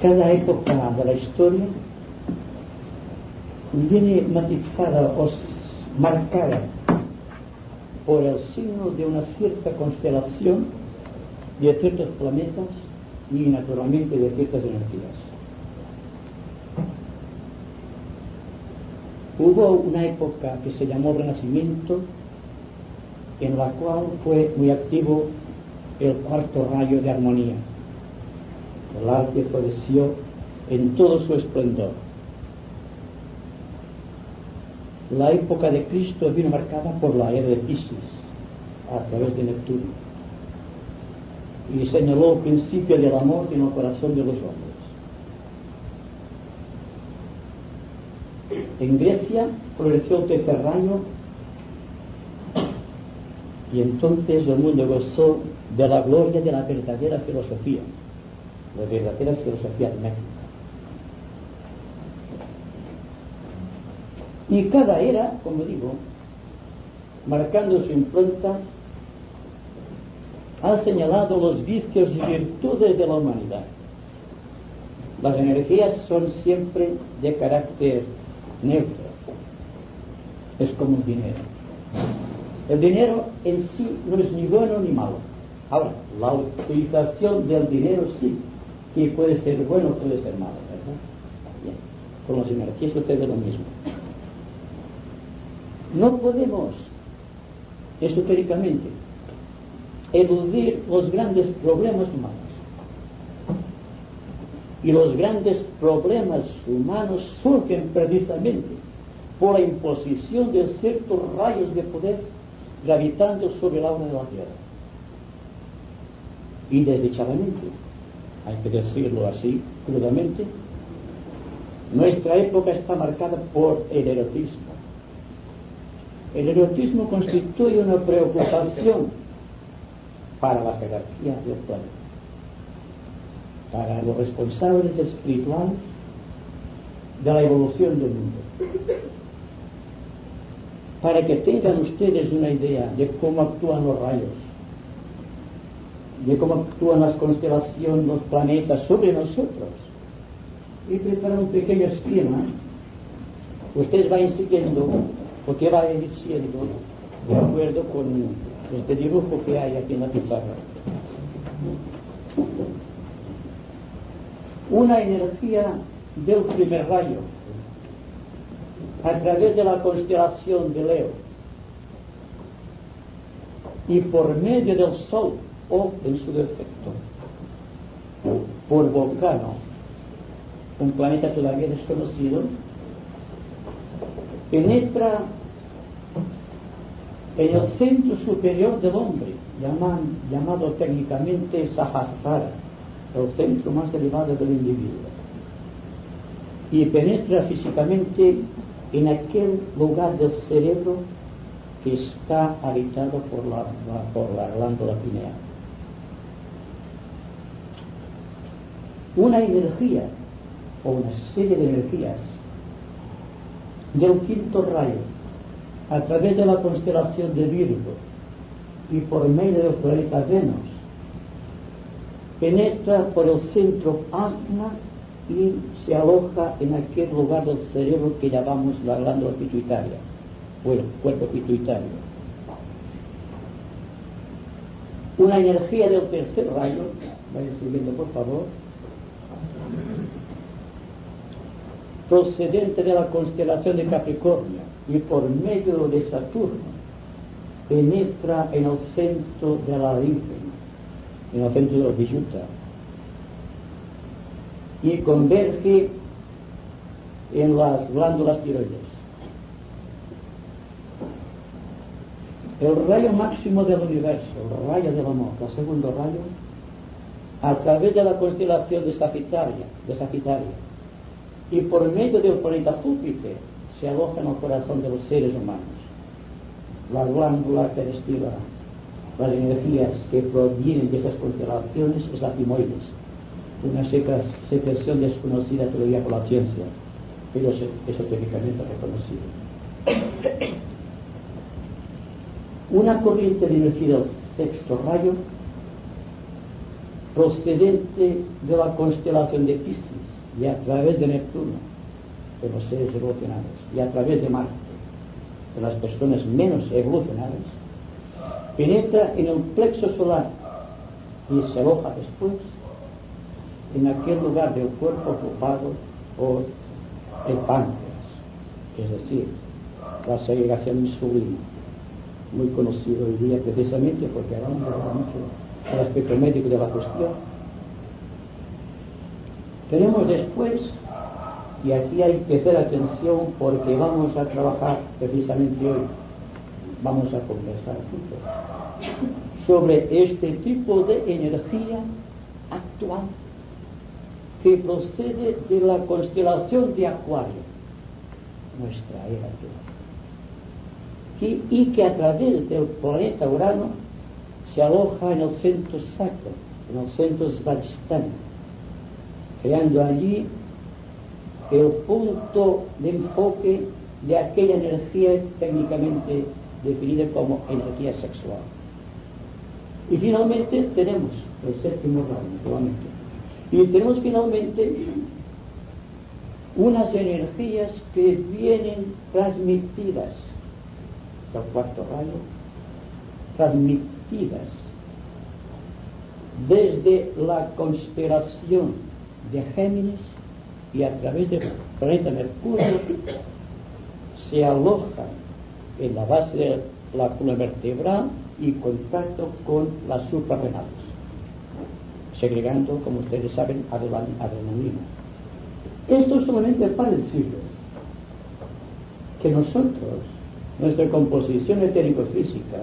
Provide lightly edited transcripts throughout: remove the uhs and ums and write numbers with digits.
Cada época de la historia viene matizada o marcada por el signo de una cierta constelación de ciertos planetas y naturalmente de ciertas energías. Hubo una época que se llamó Renacimiento, en la cual fue muy activo el cuarto rayo de armonía. El arte floreció en todo su esplendor. La época de Cristo vino marcada por la era de Piscis, a través de Neptuno, y señaló el principio del amor en el corazón de los hombres. En Grecia floreció el tercer rayo, y entonces el mundo gozó de la gloria de la verdadera filosofía hermética. Y cada era, como digo, marcando su impronta, ha señalado los vicios y virtudes de la humanidad. Las energías son siempre de carácter neutro. Es como el dinero. El dinero en sí no es ni bueno ni malo. Ahora, la utilización del dinero sí, que puede ser bueno o puede ser malo, ¿verdad? Bien. Con las energías sucede lo mismo. No podemos, esotéricamente, eludir los grandes problemas humanos. Y los grandes problemas humanos surgen precisamente por la imposición de ciertos rayos de poder gravitando sobre el aura de la Tierra. Y desdichadamente, hay que decirlo así, crudamente, nuestra época está marcada por el erotismo. El erotismo constituye una preocupación para la jerarquía del planeta, para los responsables espirituales de la evolución del mundo. Para que tengan ustedes una idea de cómo actúan los rayos, de cómo actúan las constelaciones, los planetas sobre nosotros. Y preparar un pequeño esquema, ustedes vayan siguiendo lo que va diciendo de acuerdo con este dibujo que hay aquí en la pizarra. Una energía del primer rayo a través de la constelación de Leo y por medio del Sol o en su defecto por Vulcano, un planeta todavía desconocido, penetra en el centro superior del hombre, llamado técnicamente Sahasrara, el centro más elevado del individuo, y penetra físicamente en aquel lugar del cerebro que está habitado por la glándula pineal. Una energía o una serie de energías del quinto rayo a través de la constelación de Virgo y por medio del planeta Venus penetra por el centro Ajna y se aloja en aquel lugar del cerebro que llamamos la glándula pituitaria o el cuerpo pituitario. Una energía del tercer rayo, vayan siguiendo por favor, procedente de la constelación de Capricornio y por medio de Saturno penetra en el centro de la linfe, en el centro de la Viyuta, y converge en las glándulas tiroides. El rayo máximo del universo, el rayo del amor, el segundo rayo, a través de la constelación de Sagitario, y por medio del planeta Júpiter, se aloja en el corazón de los seres humanos. La glándula que destila las energías que provienen de esas constelaciones es la timoides, una secreción desconocida todavía por la ciencia, pero esotéricamente reconocida. Una corriente de energía del sexto rayo procedente de la constelación de Piscis y a través de Neptuno, de los seres evolucionados, y a través de Marte, de las personas menos evolucionadas, penetra en el plexo solar y se aloja después en aquel lugar del cuerpo ocupado por el páncreas, es decir, la segregación insulina, muy conocido hoy día precisamente porque ahora vamos a hablar mucho del aspecto médico de la cuestión. Tenemos después, y aquí hay que hacer atención porque vamos a trabajar precisamente hoy, vamos a conversar juntos sobre este tipo de energía actual que procede de la constelación de Acuario, nuestra era actual, y que a través del planeta Urano se aloja en el centro sacro, en el centro svadhisthana, creando allí el punto de enfoque de aquella energía técnicamente definida como energía sexual. Y finalmente tenemos el séptimo rayo, naturalmente. Y tenemos finalmente unas energías que vienen transmitidas del cuarto rayo, transmitidas desde la constelación de Géminis y a través del planeta Mercurio se alojan en la base de la columna vertebral y contacto con las suprarrenales, segregando, como ustedes saben, adrenalina. Esto es solamente para decirles que nosotros, nuestra composición etérico-física,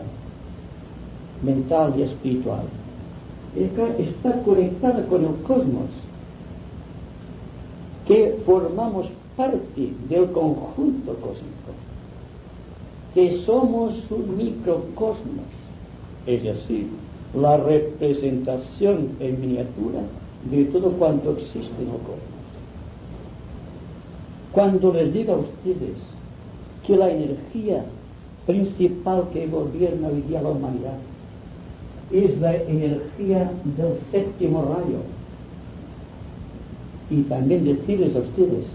mental y espiritual, está conectada con el cosmos, que formamos parte del conjunto cósmico, que somos un microcosmos, es decir, la representación en miniatura de todo cuanto existe en el cosmos. Cuando les diga a ustedes que la energía principal que gobierna hoy día la humanidad es la energía del séptimo rayo, y también decirles a ustedes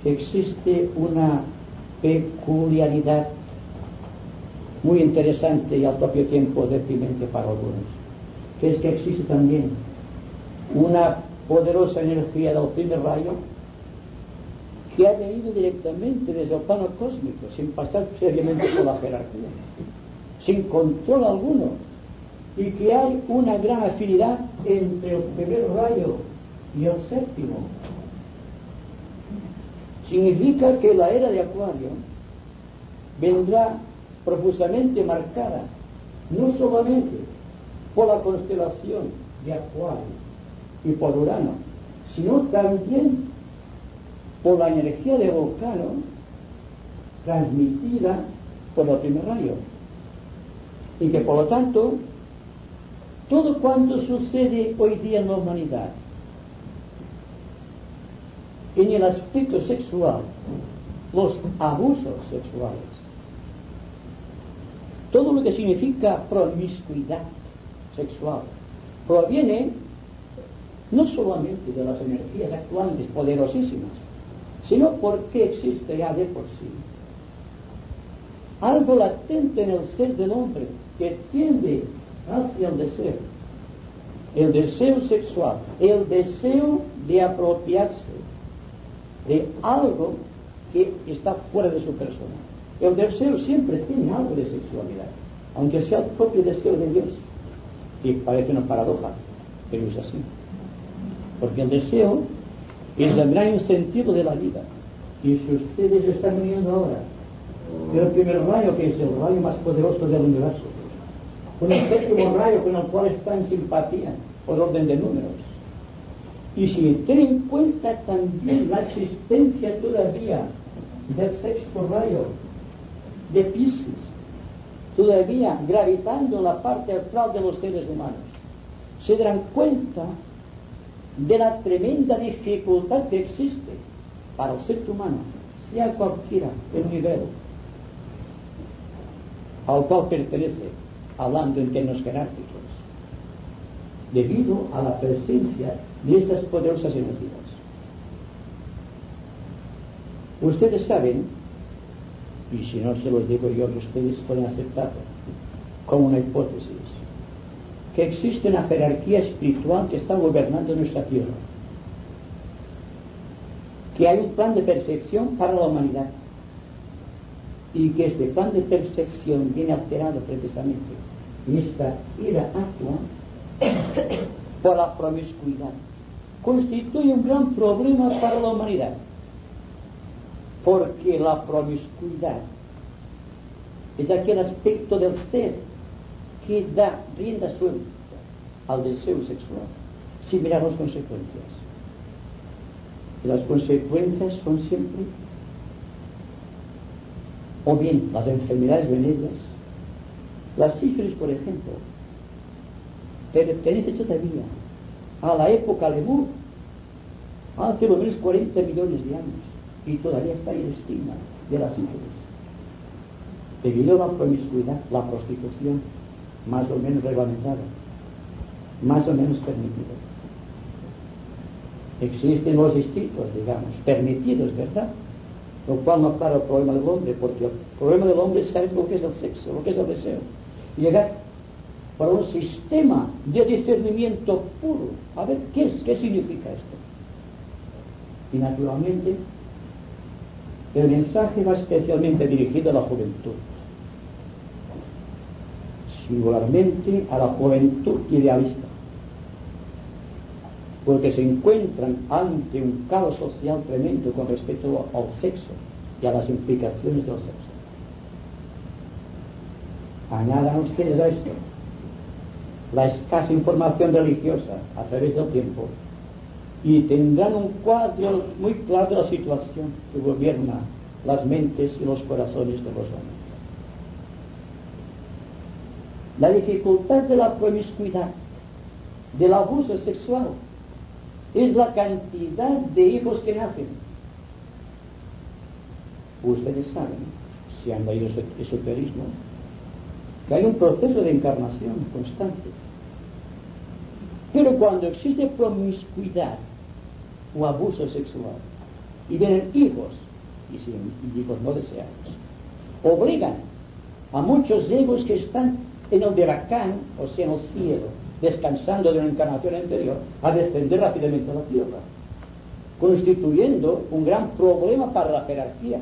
que existe una peculiaridad muy interesante y al propio tiempo deprimente para algunos, que es que existe también una poderosa energía del primer rayo que ha venido directamente desde el plano cósmico, sin pasar seriamente por la jerarquía, sin control alguno, y que hay una gran afinidad entre el primer rayo y el séptimo. Significa que la era de Acuario vendrá profusamente marcada no solamente por la constelación de Acuario y por Urano, sino también por la energía de Vulcano transmitida por el primer rayo, y que por lo tanto todo cuanto sucede hoy día en la humanidad en el aspecto sexual, los abusos sexuales, todo lo que significa promiscuidad sexual, proviene no solamente de las energías actuales poderosísimas, sino porque existe ya de por sí algo latente en el ser del hombre que tiende hacia el deseo sexual, el deseo de apropiarse de algo que está fuera de su persona. El deseo siempre tiene algo de sexualidad, aunque sea el propio deseo de Dios. Y parece una paradoja, pero es así. Porque el deseo es el gran incentivo de la vida. Y si ustedes están viendo ahora el primer rayo, que es el rayo más poderoso del universo, con el séptimo rayo con el cual está en simpatía por orden de números, y si tienen en cuenta también la existencia todavía del sexto rayo de Piscis, todavía gravitando en la parte astral de los seres humanos, se darán cuenta de la tremenda dificultad que existe para el ser humano, sea cualquiera el nivel al cual pertenece, hablando en términos jerárquicos, debido a la presencia de estas poderosas energías. Ustedes saben, y si no se los digo yo, ustedes pueden aceptarlo como una hipótesis, que existe una jerarquía espiritual que está gobernando nuestra tierra, que hay un plan de perfección para la humanidad y que este plan de perfección viene alterado precisamente en esta era actual por la promiscuidad. Constituye un gran problema para la humanidad, porque la promiscuidad es aquel aspecto del ser que da rienda suelta al deseo sexual sin mirar las consecuencias. Y las consecuencias son siempre o bien las enfermedades venéreas. La sífilis, por ejemplo, pertenece todavía a la época lemur, hace lo menos 40 millones de años, y todavía está en el estigma de la sífilis, debido a la promiscuidad, la prostitución, más o menos reglamentada, más o menos permitida. Existen los distritos, digamos, permitidos, ¿verdad? Lo cual no aclara el problema del hombre, porque el problema del hombre es saber lo que es el sexo, lo que es el deseo. Llegar por un sistema de discernimiento puro, a ver qué significa esto. Y naturalmente, el mensaje va especialmente dirigido a la juventud, singularmente a la juventud idealista, porque se encuentran ante un caos social tremendo con respecto al sexo y a las implicaciones del sexo. Añadan ustedes a esto la escasa información religiosa a través del tiempo y tendrán un cuadro muy claro de la situación que gobierna las mentes y los corazones de los hombres. La dificultad de la promiscuidad, del abuso sexual, es la cantidad de hijos que nacen. Ustedes saben, si han leído esoterismo, que hay un proceso de encarnación constante. Pero cuando existe promiscuidad o abuso sexual y vienen hijos, y hijos no deseados, obligan a muchos egos que están en el Devacán, o sea, en el cielo, descansando de una encarnación anterior, a descender rápidamente a la tierra, constituyendo un gran problema para la jerarquía.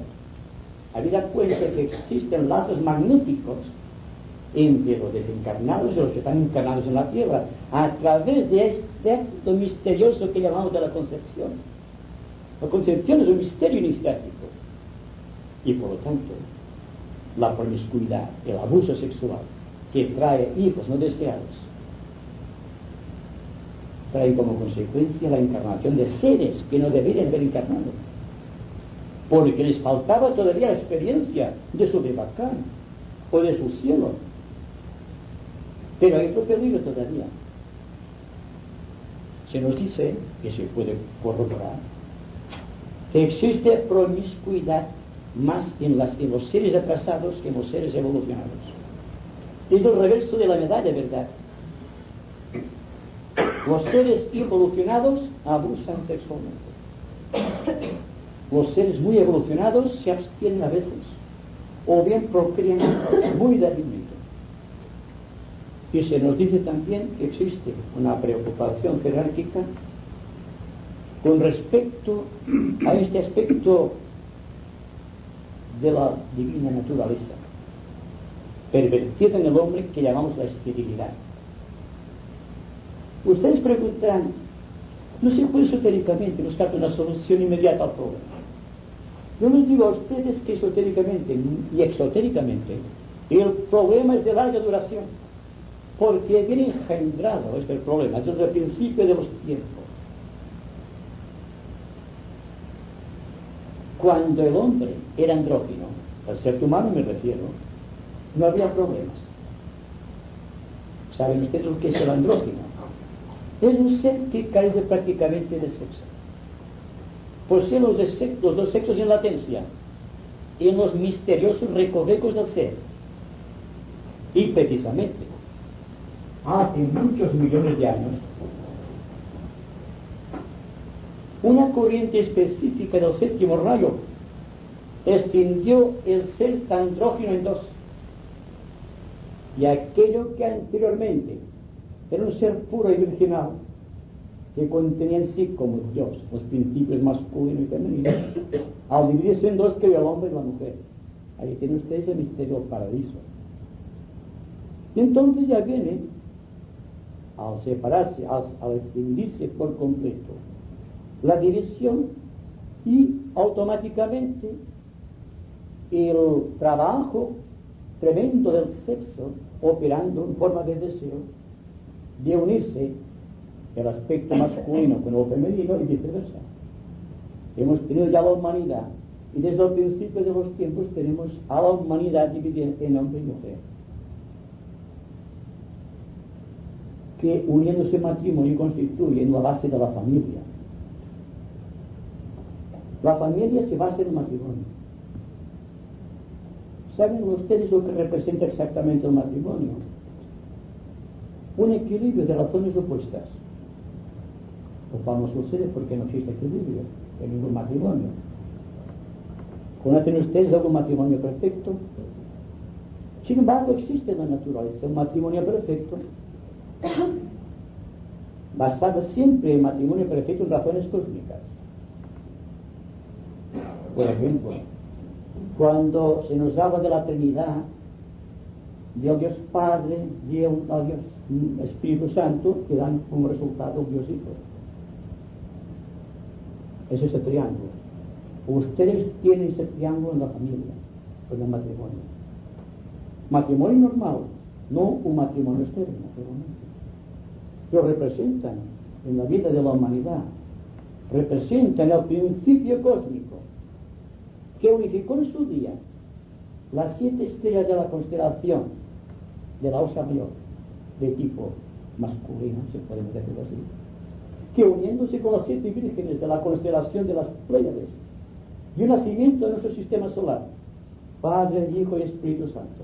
Habida cuenta que existen lazos magnéticos entre los desencarnados y los que están encarnados en la tierra, a través de este acto misterioso que llamamos de la concepción. La concepción es un misterio iniciático, y por lo tanto, la promiscuidad, el abuso sexual, que trae hijos no deseados, trae como consecuencia la encarnación de seres que no deberían haber encarnado, porque les faltaba todavía la experiencia de su Devacán o de su cielo. Pero hay otro peligro todavía. Se nos dice, que se puede corroborar, que existe promiscuidad más en los seres atrasados que en los seres evolucionados. Es el reverso de la medalla, ¿verdad? Los seres evolucionados abusan sexualmente. Los seres muy evolucionados se abstienen a veces, o bien procrean muy débilmente. Y se nos dice también que existe una preocupación jerárquica con respecto a este aspecto de la divina naturaleza, pervertida en el hombre, que llamamos la esterilidad. Ustedes preguntarán, no se puede esotéricamente buscar una solución inmediata al problema. Yo les digo a ustedes que esotéricamente y exotéricamente el problema es de larga duración, porque viene engendrado este problema desde el principio de los tiempos. Cuando el hombre era andrógino, al ser humano me refiero, no había problemas. ¿Saben ustedes lo que es el andrógino? Es un ser que carece prácticamente de sexo. Posee los dos sexos en latencia, en los misteriosos recovecos del ser. Y precisamente, hace muchos millones de años, una corriente específica del séptimo rayo extinguió el ser andrógino en dos, y aquello que anteriormente era un ser puro y virginal, que contenía en sí como Dios los principios masculino y femenino, al dividirse en dos creó el hombre y la mujer. Ahí tienen ustedes el misterio del paraíso. Y entonces ya viene, al separarse, al extinguirse por completo la división, y automáticamente el trabajo tremendo del sexo operando en forma de deseo de unirse el aspecto masculino con el femenino y viceversa. Hemos tenido ya la humanidad, y desde el principio de los tiempos tenemos a la humanidad dividida en hombre y mujer, que uniéndose matrimonio constituyen la base de la familia. La familia se basa en el matrimonio. ¿Saben ustedes lo que representa exactamente el matrimonio? Un equilibrio de razones opuestas. Lo cual no sucede porque no existe equilibrio en ningún matrimonio. ¿Conocen ustedes algún matrimonio perfecto? Sin embargo, existe en la naturaleza un matrimonio perfecto, basado siempre en matrimonio perfecto en razones cósmicas. Por ejemplo, cuando se nos habla de la Trinidad, de Dios Padre, de Dios Espíritu Santo, que dan como resultado Dios Hijo. Es ese triángulo. Ustedes tienen ese triángulo en la familia, en el matrimonio. Matrimonio normal, no un matrimonio estéril, naturalmente. Lo representan en la vida de la humanidad, representan el principio cósmico que unificó en su día las 7 estrellas de la constelación de la Osa Mayor, de tipo masculino, se puede decirlo así, que uniéndose con las 7 vírgenes de la constelación de las Pléyades, dio nacimiento de nuestro sistema solar, Padre, Hijo y Espíritu Santo.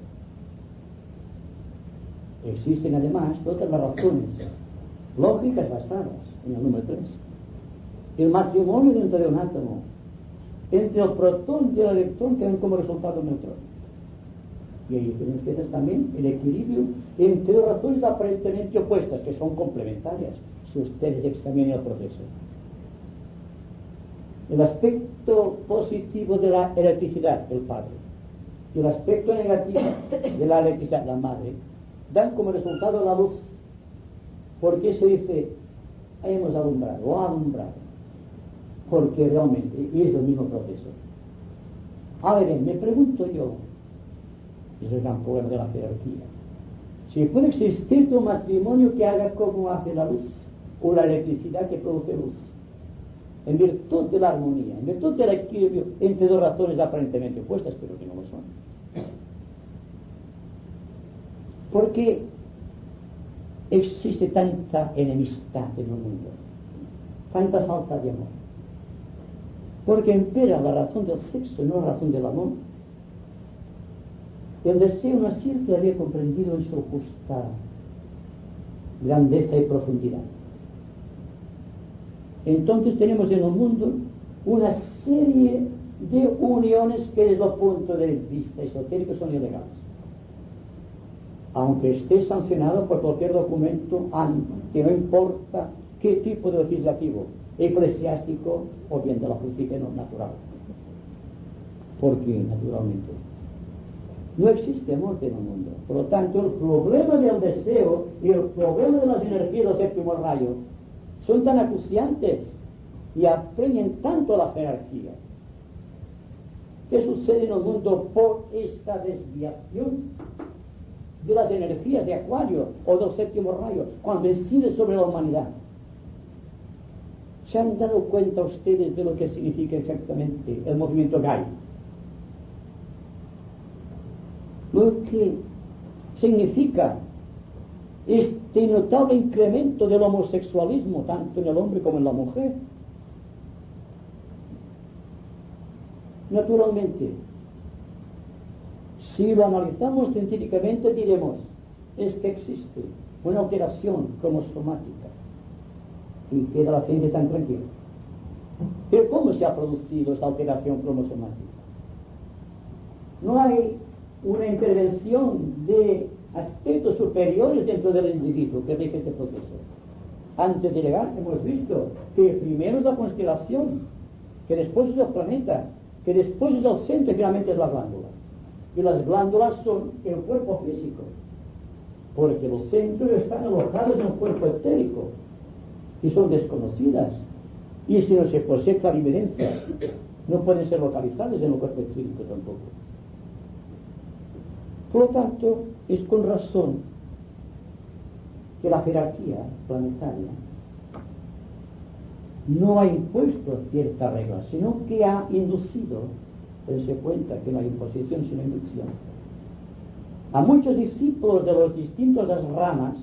Existen además otras razones lógicas basadas en el número 3. El matrimonio dentro de un átomo entre el protón y el electrón que dan como resultado un neutrón. Y ahí tienen ustedes también el equilibrio entre dos razones aparentemente opuestas, que son complementarias, si ustedes examinan el proceso. El aspecto positivo de la electricidad, el padre, y el aspecto negativo de la electricidad, la madre, dan como resultado la luz. ¿Por qué se dice hemos alumbrado o alumbrado? Porque realmente es el mismo proceso. Ahora bien, me pregunto yo, es el gran problema de la jerarquía, si puede existir un matrimonio que haga como hace la luz o la electricidad que produce luz, en virtud de la armonía, en virtud del equilibrio entre dos razones aparentemente opuestas, pero que no lo son. ¿Por qué existe tanta enemistad en el mundo? Tanta falta de amor. Porque impera la razón del sexo y no la razón del amor. El deseo no siempre había comprendido en su justa grandeza y profundidad. Entonces tenemos en el mundo una serie de uniones que desde el punto de vista esotérico son ilegales, aunque esté sancionado por cualquier documento, que no importa qué tipo de legislativo, eclesiástico o bien de la justicia no natural. Porque naturalmente no existe amor en el mundo. Por lo tanto, el problema del deseo y el problema de las energías del séptimo rayo son tan acuciantes y apremian tanto la jerarquía. ¿Qué sucede en el mundo por esta desviación de las energías de Acuario o del séptimo rayo cuando incide sobre la humanidad? ¿Se han dado cuenta ustedes de lo que significa exactamente el movimiento gay? Lo que significa este notable incremento del homosexualismo tanto en el hombre como en la mujer. Naturalmente, si lo analizamos científicamente diremos, es que existe una alteración cromosomática y queda la gente tan tranquila. Pero ¿cómo se ha producido esta alteración cromosomática? No hay una intervención de aspectos superiores dentro del individuo que rige este proceso. Antes de llegar hemos visto que primero es la constelación, que después es el planeta, que después es el centro y finalmente es la glándula. Y las glándulas son el cuerpo físico, porque los centros están alojados en el cuerpo etérico y son desconocidas. Y si no se posee clarividencia, no pueden ser localizadas en el cuerpo etérico tampoco. Por lo tanto, es con razón que la jerarquía planetaria no ha impuesto ciertas reglas, sino que ha inducido, dense cuenta que no hay imposición sino inducción, a muchos discípulos de los distintos ramas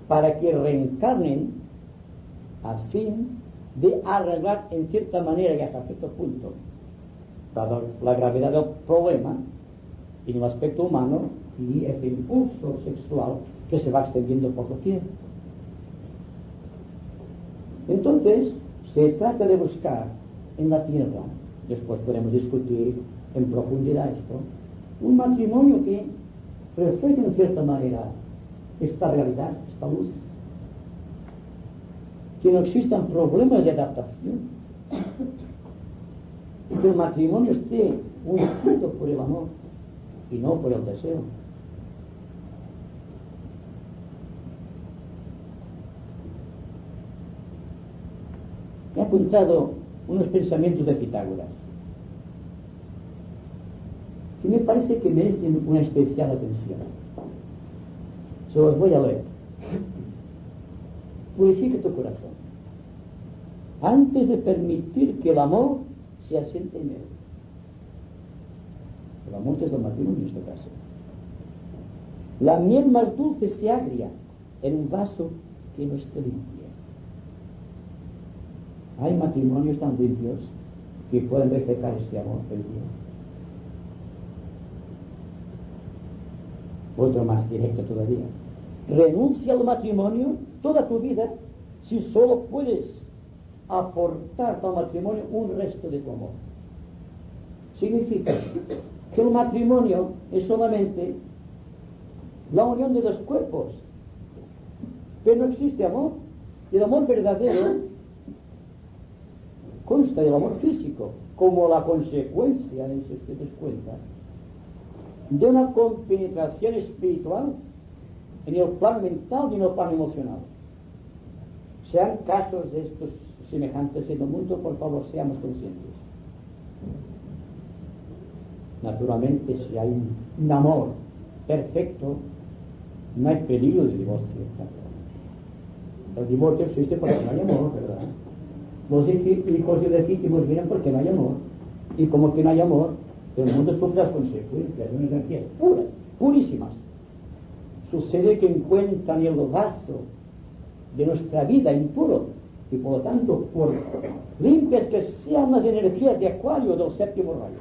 para que reencarnen a fin de arreglar en cierta manera y hasta cierto punto, dado la gravedad del problema en el aspecto humano y ese impulso sexual que se va extendiendo por doquier. Entonces se trata de buscar en la tierra, después podemos discutir en profundidad esto, un matrimonio que refleje en cierta manera esta realidad, esta luz, que no existan problemas de adaptación, que el matrimonio esté unido por el amor y no por el deseo. He apuntado unos pensamientos de Pitágoras que me parece que merecen una especial atención. Se los voy a leer. Purifica tu corazón antes de permitir que el amor se asiente en él. El amor es el matrimonio en este caso. La miel más dulce se agria en un vaso que no esté limpio. Hay matrimonios tan limpios que pueden reflejar este amor perdido. Otro más directo todavía. Renuncia al matrimonio toda tu vida si solo puedes aportar al matrimonio un resto de tu amor. Significa que el matrimonio es solamente la unión de dos cuerpos, pero no existe amor. Y el amor verdadero consta del amor físico como la consecuencia, si ustedes cuentan, de una compenetración espiritual en el plano mental y en el plano emocional. Sean casos de estos semejantes en el mundo, por favor, seamos conscientes. Naturalmente, si hay un amor perfecto, no hay peligro de divorcio. El divorcio existe porque no hay amor, ¿verdad? Los hijos ilegítimos vienen porque no hay amor. Y como que no hay amor, el mundo sufre las consecuencias de unas energías puras, purísimas. Sucede que encuentran el vaso de nuestra vida impuro, y por lo tanto, por limpias que sean las energías de Acuario del séptimo rayo,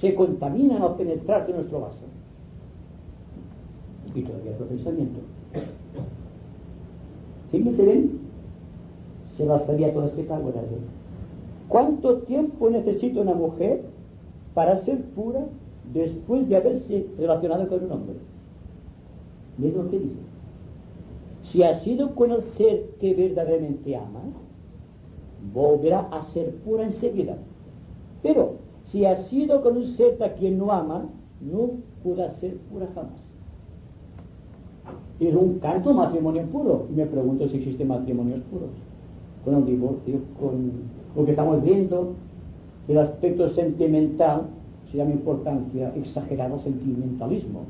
se contaminan al penetrar de nuestro vaso. Y todavía otro pensamiento. Fíjense bien, se las sabía todas Pitágoras. ¿Cuánto tiempo necesita una mujer para ser pura después de haberse relacionado con un hombre? Miren lo que dice. Si ha sido con el ser que verdaderamente ama, volverá a ser pura enseguida. Pero si ha sido con un ser a quien no ama, no podrá ser pura jamás. Es un canto matrimonio puro. Y me pregunto si existen matrimonios puros. Con el divorcio, con lo que estamos viendo, el aspecto sentimental se llama importancia exagerado sentimentalismo,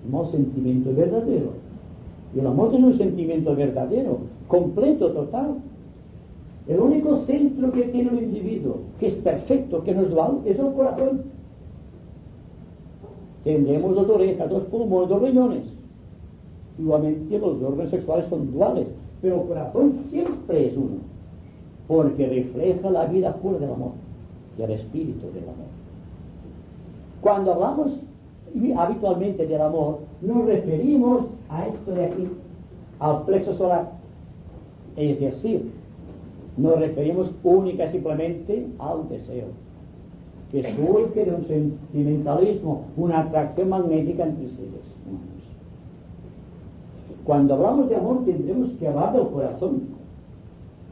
no sentimiento verdadero. Y el amor es un sentimiento verdadero, completo, total. El único centro que tiene el individuo, que es perfecto, que no es dual, es el corazón. Tendremos dos orejas, dos pulmones, dos riñones. Igualmente los órganos sexuales son duales, pero el corazón siempre es uno, porque refleja la vida pura del amor y el espíritu del amor. Cuando hablamos habitualmente del amor, nos referimos a esto de aquí, al plexo solar. Es decir, nos referimos única y simplemente al deseo, que surge de un sentimentalismo, una atracción magnética entre seres humanos. Cuando hablamos de amor tendremos que hablar del corazón,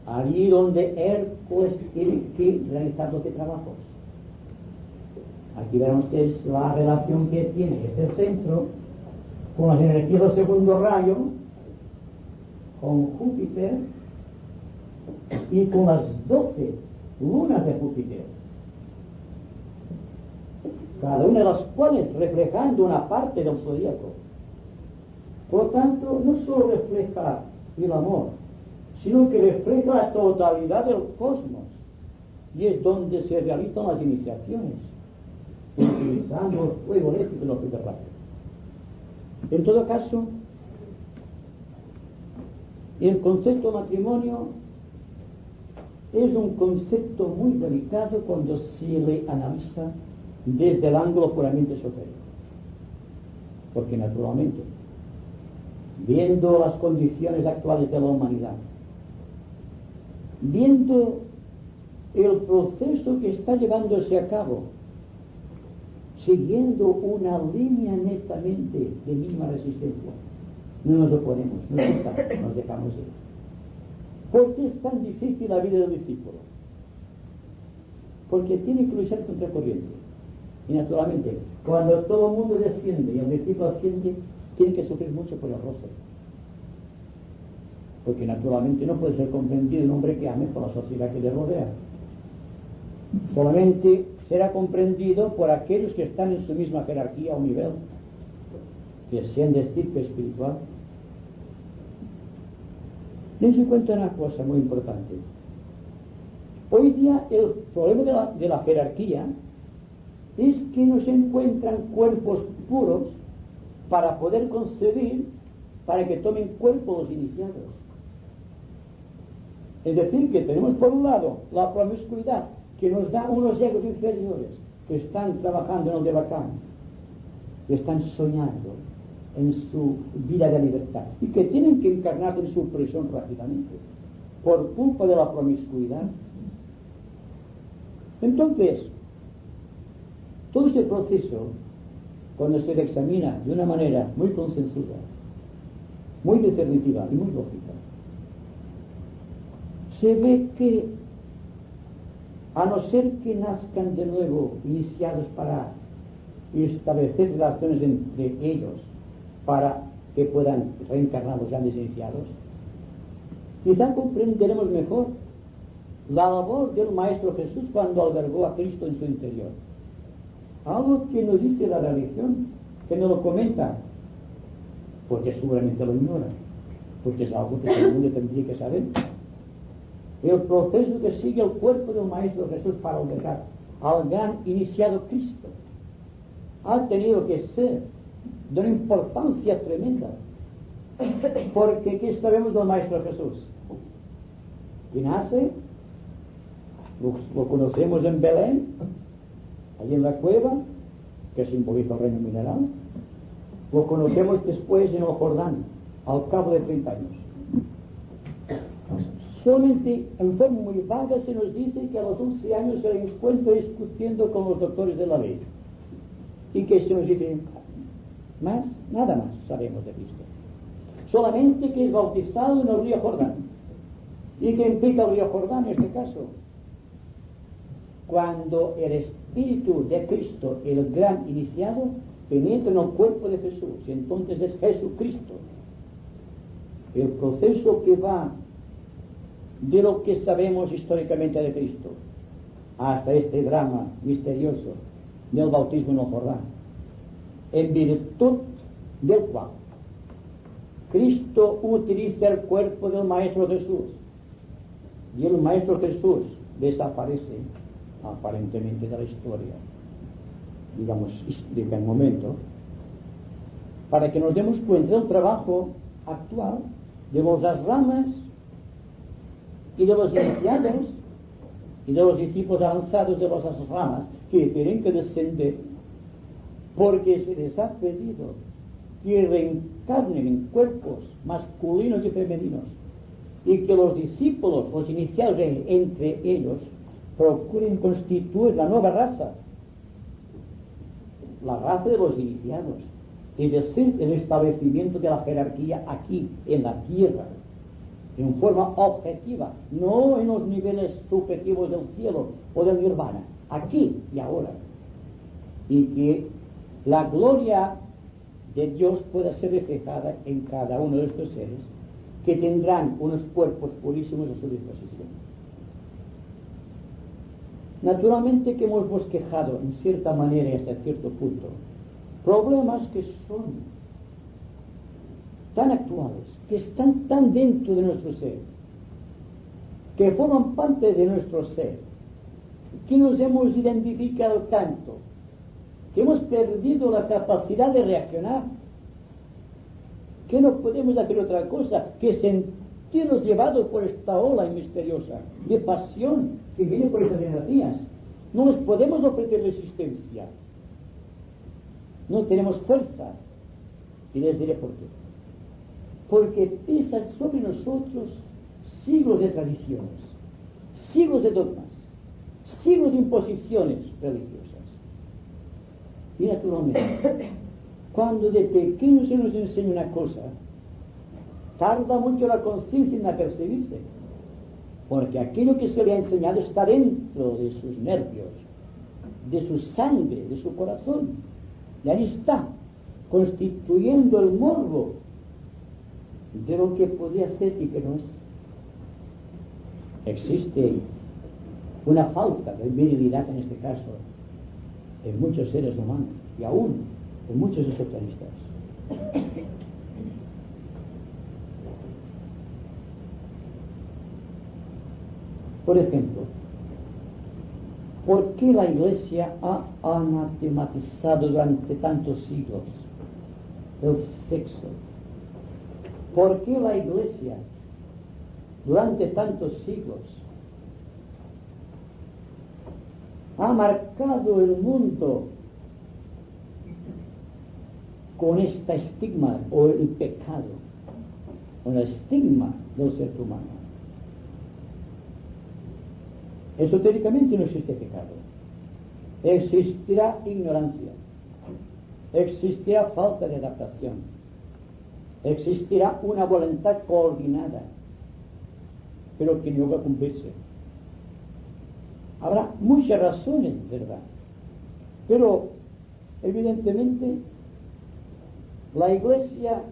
allí donde Hércules tiene que realizar 12 trabajos. Aquí verán ustedes la relación que tiene este centro con las energías del segundo rayo, con Júpiter y con las 12 lunas de Júpiter, cada una de las cuales reflejando una parte del zodíaco. Por lo tanto, no solo refleja el amor, sino que refleja la totalidad del cosmos, y es donde se realizan las iniciaciones, utilizando el fuego eléctrico y los hiperrápidos. En todo caso, el concepto matrimonio es un concepto muy delicado cuando se le analiza desde el ángulo puramente esotérico, porque naturalmente, viendo las condiciones actuales de la humanidad, viendo el proceso que está llevándose a cabo, siguiendo una línea netamente de mínima resistencia, no nos oponemos, nos dejamos ir. ¿Por qué es tan difícil la vida del discípulo? Porque tiene que luchar contra corriente. Y naturalmente, cuando todo el mundo desciende y el discípulo asciende, tiene que sufrir mucho por el roce. Porque naturalmente no puede ser comprendido un hombre que ame por la sociedad que le rodea. Solamente será comprendido por aquellos que están en su misma jerarquía o nivel, que sean de estirpe espiritual. Dense cuenta una cosa muy importante. Hoy día el problema de la jerarquía es que no se encuentran cuerpos puros para poder concebir, para que tomen cuerpo los iniciados. Es decir, que tenemos por un lado la promiscuidad, que nos da unos egos inferiores que están trabajando en el de bacán, que están soñando en su vida de libertad y que tienen que encarnarse en su prisión rápidamente por culpa de la promiscuidad. Entonces, todo este proceso, cuando se le examina de una manera muy concienzuda, muy discernitiva y muy lógica, se ve que, a no ser que nazcan de nuevo iniciados para establecer relaciones entre ellos, para que puedan reencarnar los grandes iniciados, quizá comprenderemos mejor la labor del Maestro Jesús cuando albergó a Cristo en su interior. Algo que nos dice la religión, que no lo comenta, porque seguramente lo ignora, porque es algo que todo el mundo tendría que saber. El proceso que sigue el cuerpo del Maestro Jesús para albergar al gran iniciado Cristo ha tenido que ser de una importancia tremenda, porque ¿qué sabemos del Maestro Jesús? Que nace, lo conocemos en Belén, allí en la cueva, que simboliza el reino mineral. Lo conocemos después en el Jordán, al cabo de 30 años. Solamente en forma muy vaga se nos dice que a los 11 años se le encuentra discutiendo con los doctores de la ley, y que se nos dice más, nada más sabemos de Cristo, solamente que es bautizado en el río Jordán. ¿Y qué implica el río Jordán en este caso? Cuando el Espíritu de Cristo, el gran iniciado, penetra en el cuerpo de Jesús, y entonces es Jesucristo. El proceso que va de lo que sabemos históricamente de Cristo hasta este drama misterioso del bautismo en el Jordán, en virtud del cual Cristo utiliza el cuerpo del Maestro Jesús, y el Maestro Jesús desaparece aparentemente de la historia, digamos, histórica en momento, para que nos demos cuenta del trabajo actual de las ramas y de los iniciados y de los discípulos avanzados de las ramas que tienen que descender porque se les ha pedido que reencarnen en cuerpos masculinos y femeninos, y que los discípulos, los iniciados entre ellos, procuren constituir la nueva raza, la raza de los iniciados, es decir, el establecimiento de la jerarquía aquí, en la tierra, en forma objetiva, no en los niveles subjetivos del cielo o del nirvana, aquí y ahora, y que la gloria de Dios pueda ser reflejada en cada uno de estos seres, que tendrán unos cuerpos purísimos a su disposición. Naturalmente que hemos bosquejado en cierta manera y hasta cierto punto problemas que son tan actuales, que están tan dentro de nuestro ser, que forman parte de nuestro ser, que nos hemos identificado tanto, que hemos perdido la capacidad de reaccionar, que no podemos hacer otra cosa que sentirnos llevados por esta ola misteriosa de pasión que viene por esas energías. No les podemos ofrecer resistencia, no tenemos fuerza, y les diré por qué. Porque pesan sobre nosotros siglos de tradiciones, siglos de dogmas, siglos de imposiciones religiosas. Y naturalmente, cuando de pequeño se nos enseña una cosa, tarda mucho la conciencia en apercibirse, porque aquello que se le ha enseñado está dentro de sus nervios, de su sangre, de su corazón, y ahí está, constituyendo el morbo de lo que podría ser y que no es. Existe una falta de virilidad en este caso en muchos seres humanos y aún en muchos especialistas. Por ejemplo, ¿por qué la Iglesia ha anatematizado durante tantos siglos el sexo? ¿Por qué la Iglesia durante tantos siglos ha marcado el mundo con este estigma o el pecado, con el estigma del ser humano? Esotéricamente no existe pecado, existirá ignorancia, existirá falta de adaptación, existirá una voluntad coordinada, pero que no va a cumplirse. Habrá muchas razones, ¿verdad? Pero evidentemente la Iglesia,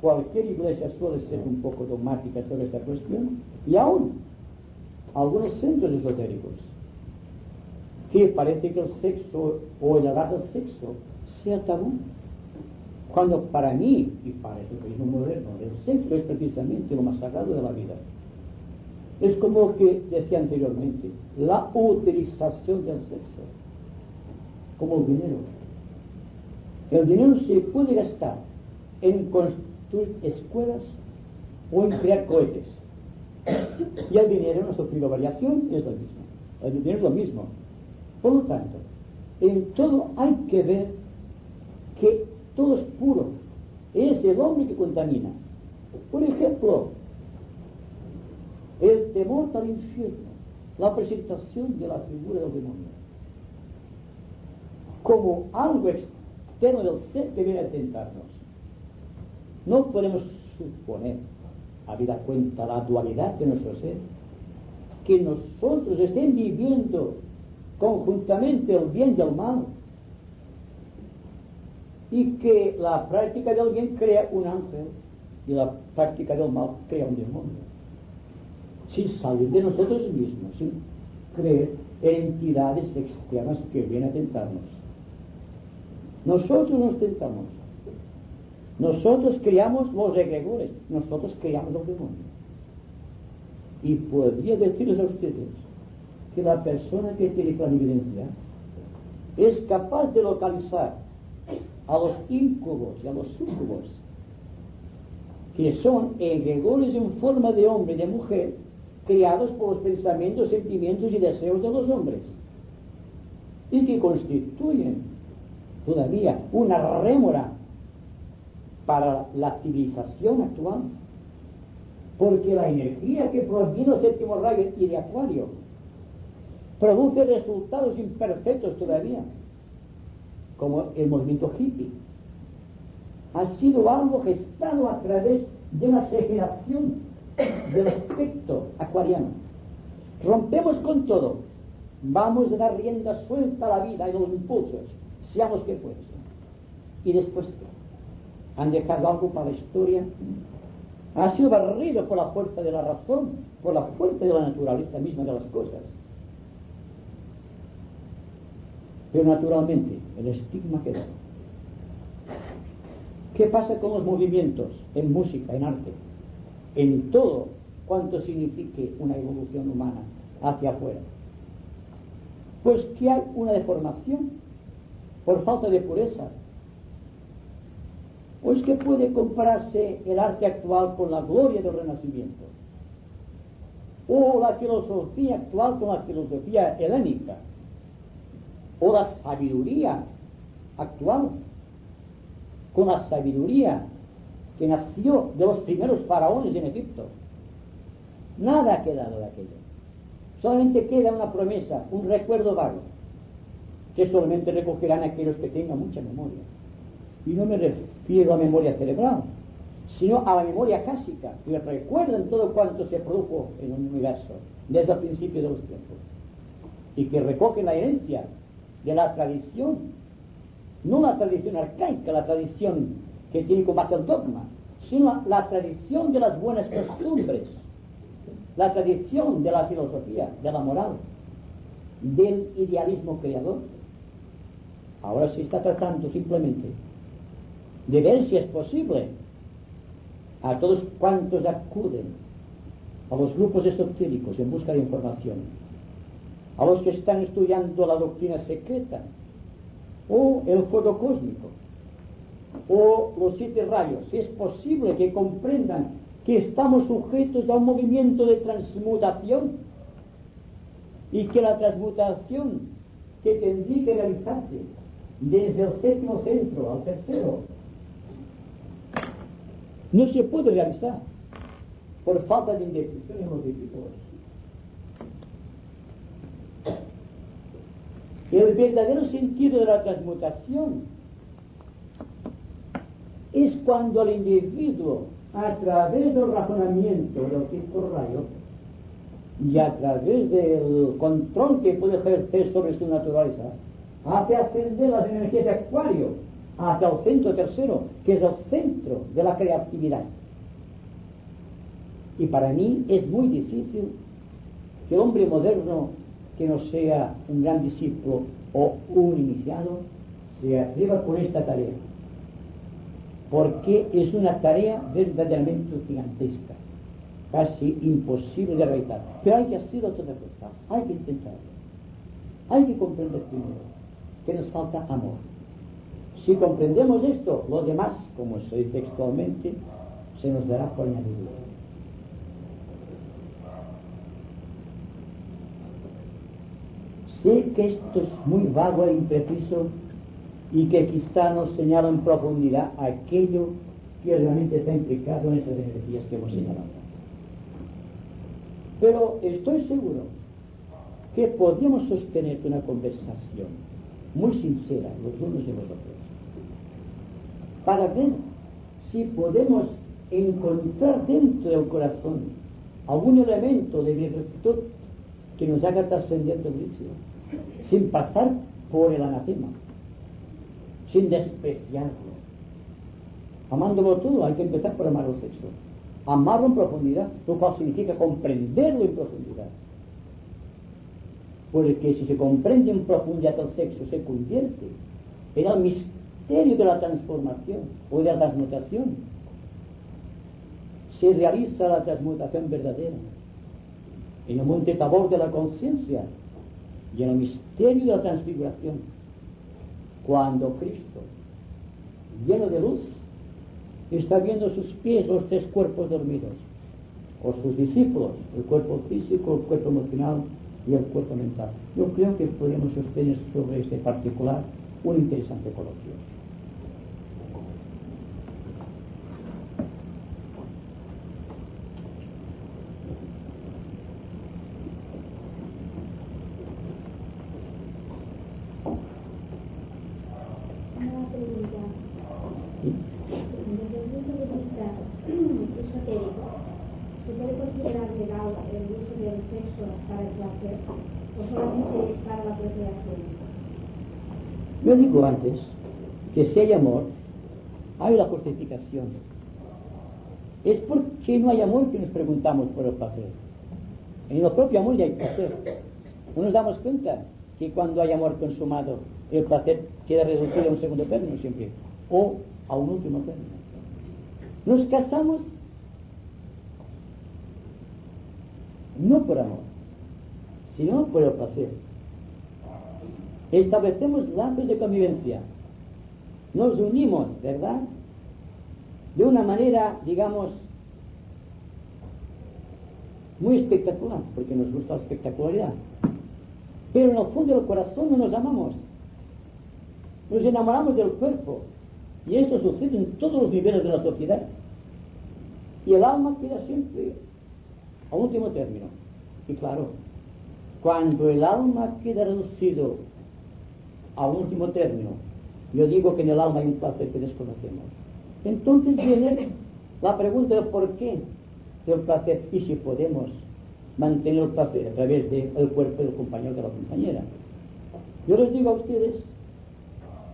cualquier iglesia suele ser un poco dogmática sobre esta cuestión, y aún algunos centros esotéricos que parece que el sexo o el hablar del sexo sea tabú, cuando para mí y para el cristianismo moderno el sexo es precisamente lo más sagrado de la vida. Es como que decía anteriormente, la utilización del sexo como el dinero. El dinero se puede gastar en construir escuelas o en crear cohetes. Y el dinero no ha sufrido variación, es lo mismo. El dinero es lo mismo. Por lo tanto, en todo hay que ver que todo es puro. Es el hombre que contamina. Por ejemplo, el temor al infierno, la presentación de la figura del demonio como algo externo del ser que viene a tentarnos. No podemos suponer, habida cuenta la dualidad de nuestro ser, que nosotros estén viviendo conjuntamente el bien y el mal, y que la práctica del bien crea un ángel y la práctica del mal crea un demonio, sin salir de nosotros mismos, sin creer en entidades externas que vienen a tentarnos. Nosotros nos tentamos, nosotros creamos los egregores, nosotros creamos los demonios. Y podría decirles a ustedes que la persona que tiene clarividencia es capaz de localizar a los íncubos y a los súcubos, que son egregores en forma de hombre y de mujer, creados por los pensamientos, sentimientos y deseos de los hombres, y que constituyen todavía una rémora para la civilización actual, porque la energía que proviene del séptimo rayo y de Acuario produce resultados imperfectos todavía, como el movimiento hippie. Ha sido algo gestado a través de una exageración del aspecto acuariano. Rompemos con todo, vamos a dar rienda suelta a la vida y los impulsos, seamos que fuese. Y después, ¿qué? Han dejado algo para la historia. Ha sido barrido por la fuerza de la razón, por la fuerza de la naturaleza misma de las cosas. Pero naturalmente, el estigma queda. ¿Qué pasa con los movimientos en música, en arte, en todo cuanto signifique una evolución humana hacia afuera? Pues que hay una deformación por falta de pureza. Pues que puede compararse el arte actual con la gloria del Renacimiento, o la filosofía actual con la filosofía helénica, o la sabiduría actual con la sabiduría que nació de los primeros faraones en Egipto. Nada ha quedado de aquello. Solamente queda una promesa, un recuerdo vago, que solamente recogerán aquellos que tengan mucha memoria. Y no me refiero a memoria cerebral, sino a la memoria cásica, que recuerdan todo cuanto se produjo en el universo desde el principio de los tiempos, y que recogen la herencia de la tradición, no la tradición arcaica, la tradición que tiene como base el dogma, sino la tradición de las buenas costumbres, la tradición de la filosofía, de la moral, del idealismo creador. Ahora se está tratando simplemente de ver si es posible a todos cuantos acuden a los grupos esotéricos en busca de información, a los que están estudiando la doctrina secreta, o el fuego cósmico, o los 7 rayos, si es posible que comprendan que estamos sujetos a un movimiento de transmutación, y que la transmutación que tendría que realizarse desde el 7º centro al 3º no se puede realizar por falta de indecisión en los equipos. El verdadero sentido de la transmutación es cuando el individuo, a través del razonamiento del 5 rayo y a través del control que puede ejercer sobre su naturaleza, hace ascender las energías de Acuario hacia el centro tercero, que es el centro de la creatividad. Y para mí es muy difícil que el hombre moderno, que no sea un gran discípulo o un iniciado, se atreva con esta tarea, porque es una tarea verdaderamente gigantesca, casi imposible de realizar. Pero hay que hacerlo a toda costa, hay que intentarlo, hay que comprender primero que nos falta amor. Si comprendemos esto, lo demás, como se dice textualmente, se nos dará por añadidura. Sé que esto es muy vago e impreciso y que quizá nos señala en profundidad aquello que realmente está implicado en esas energías que hemos señalado. Pero estoy seguro que podríamos sostener una conversación muy sincera los unos y los otros para ver si podemos encontrar dentro del corazón algún elemento de virtud que nos haga trascender del vicio, sin pasar por el anatema, sin despreciarlo, amándolo todo. Hay que empezar por amar el sexo, amarlo en profundidad, lo cual significa comprenderlo en profundidad, porque si se comprende en profundidad el sexo, se convierte en el misterio de la transformación o de la transmutación. Se realiza la transmutación verdadera en el monte Tabor de la conciencia y en el misterio de la transfiguración, cuando Cristo, lleno de luz, está viendo sus pies los 3 cuerpos dormidos, o sus discípulos, el cuerpo físico, el cuerpo emocional y el cuerpo mental. Yo creo que podemos sostener sobre este particular un interesante coloquio. Una pregunta. Desde el punto de vista esotérico, ¿se puede considerar legal el uso del sexo para el placer o solamente para la procreación? Yo digo antes que si hay amor, hay la justificación. Es porque no hay amor que nos preguntamos por el placer. En el propio amor ya hay placer. No nos damos cuenta que cuando hay amor consumado, el placer queda reducido a un segundo término siempre, o a un último término. Nos casamos no por amor, sino por el placer. Establecemos lazos de convivencia, nos unimos, ¿verdad?, de una manera, digamos, muy espectacular, porque nos gusta la espectacularidad, pero en el fondo del corazón no nos amamos, nos enamoramos del cuerpo, y esto sucede en todos los niveles de la sociedad, y el alma queda siempre a último término. Y claro, cuando el alma queda reducido a un último término, yo digo que en el alma hay un placer que desconocemos. Entonces viene la pregunta de por qué del placer y si podemos mantener el placer a través del cuerpo del compañero o de la compañera. Yo les digo a ustedes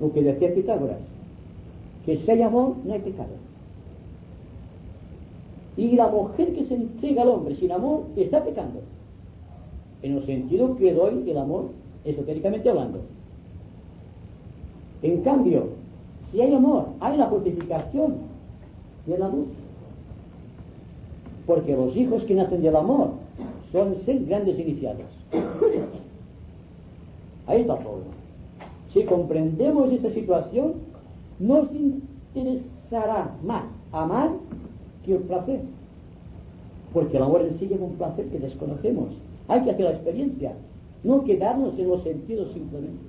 lo que decía Pitágoras, que si hay amor no hay pecado. Y la mujer que se entrega al hombre sin amor está pecando, en el sentido que doy el amor esotéricamente hablando. En cambio, si hay amor, hay la justificación de la luz, porque los hijos que nacen del amor son ser grandes iniciados. Ahí está el problema. Si comprendemos esa situación, nos interesará más amar que el placer, porque el amor en sí lleva un placer que desconocemos. Hay que hacer la experiencia, no quedarnos en los sentidos simplemente.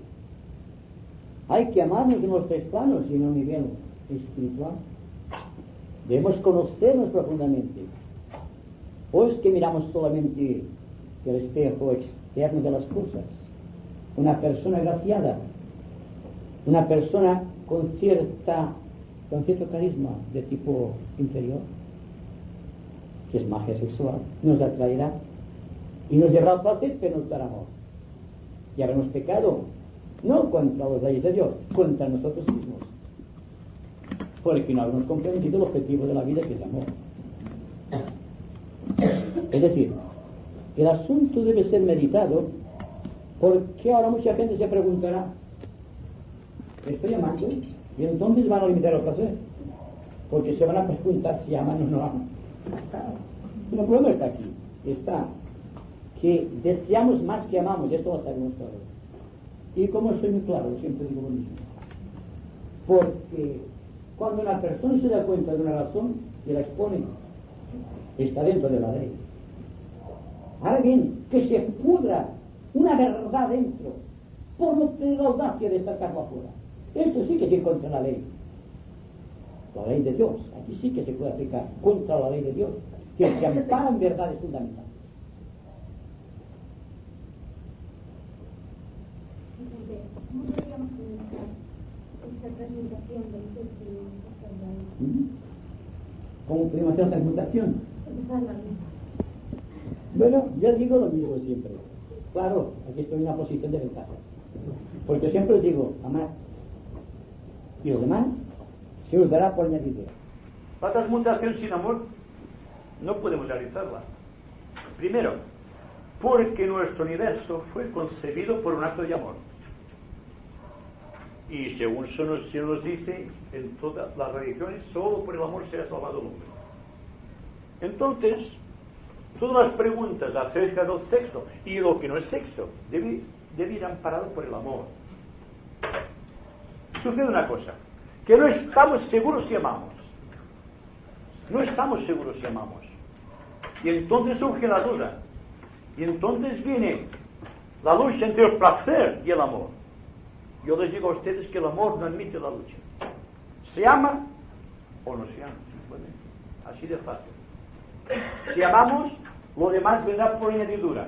Hay que amarnos en los tres planos y en el nivel espiritual. Debemos conocernos profundamente. ¿O es que miramos solamente el espejo externo de las cosas? Una persona agraciada, una persona con cierto carisma de tipo inferior, que es magia sexual, nos atraerá y nos llevará al placer, pero nos dará amor. Y habremos pecado, no contra las leyes de Dios, contra nosotros mismos, porque no habremos comprendido el objetivo de la vida, que es amor. Es decir, el asunto debe ser meditado, porque ahora mucha gente se preguntará, ¿estoy amando? Y entonces van a limitar el placer, porque se van a preguntar si aman o no aman. Pero el problema está aquí, está que deseamos más que amamos, y esto lo sabemos todos. Y como soy muy claro, siempre digo lo mismo, porque cuando una persona se da cuenta de una razón y la expone, está dentro de la ley. Ahora bien, que se pudra una verdad dentro por no tener la audacia de sacarla afuera, esto sí que es ir contra la ley. La ley de Dios, aquí sí que se puede aplicar contra la ley de Dios, que se ampara en verdades fundamentales. ¿Cómo podríamos comenzar esta transmutación del sexo? ¿Cómo podemos hacer la transmutación? Bueno, yo digo lo mismo siempre. Claro, aquí estoy en una posición de ventaja, porque siempre digo, amar, y lo demás se os dará por añadidura. La transmutación sin amor no podemos realizarla. Primero, porque nuestro universo fue concebido por un acto de amor. Y según se nos dice en todas las religiones, solo por el amor se ha salvado el hombre. Entonces, todas las preguntas acerca del sexo y lo que no es sexo deben ir amparadas por el amor. Sucede una cosa, que no estamos seguros si amamos. No estamos seguros si amamos. Y entonces surge la duda. Y entonces viene la lucha entre el placer y el amor. Yo les digo a ustedes que el amor no admite la lucha. Se ama o no se ama, simplemente. Así de fácil. Si amamos, lo demás vendrá por añadidura.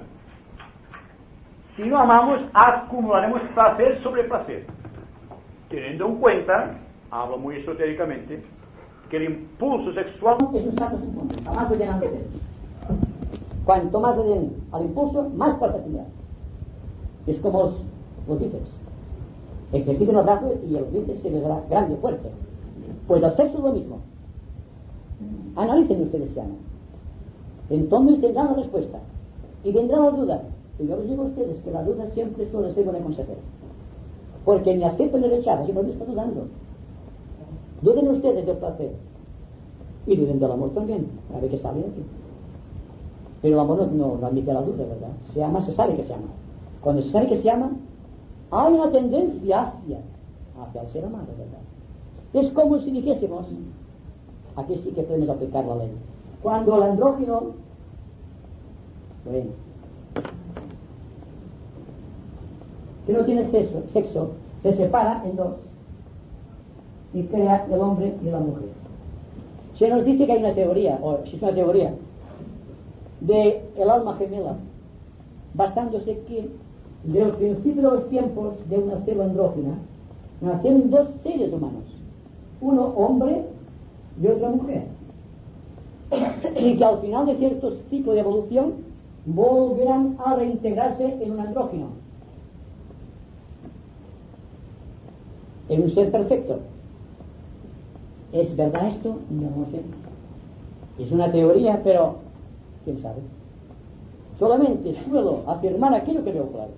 Si no amamos, acumularemos placer sobre placer. Teniendo en cuenta, hablo muy esotéricamente, que el impulso sexual es un saco sin fondo, jamás lo llenan de él. Cuanto más le den al impulso, más fuerza tendrá. Es como los bíceps. Ejerciten los brazos y el bíceps se les hará grande, fuerte. Pues el sexo es lo mismo. Analicen ustedes si aman. Entonces tendrán la respuesta. Y vendrá la duda. Y yo les digo a ustedes que la duda siempre suele ser buena consejera. Porque ni aceptan ni rechazan, siempre están dudando. Duden ustedes del placer. Y duden del amor también, a ver qué sale aquí. Pero el amor no admite la duda, ¿verdad? Se ama, se sabe que se ama. Cuando se sabe que se ama, hay una tendencia hacia el ser amado, ¿verdad? Es como si dijésemos, aquí sí que podemos aplicar la ley. Cuando el andrógino, bueno, que no tiene sexo, se separa en dos y crea el hombre y la mujer. Se nos dice que hay una teoría, o si es una teoría, de el alma gemela, basándose que del principio de los tiempos de una célula andrógina nacieron dos seres humanos, uno hombre y otra mujer, y que al final de cierto ciclo de evolución volverán a reintegrarse en un andrógino, en un ser perfecto. ¿Es verdad esto? No sé. Es una teoría, pero ¿quién sabe? Solamente suelo afirmar aquello que veo claro.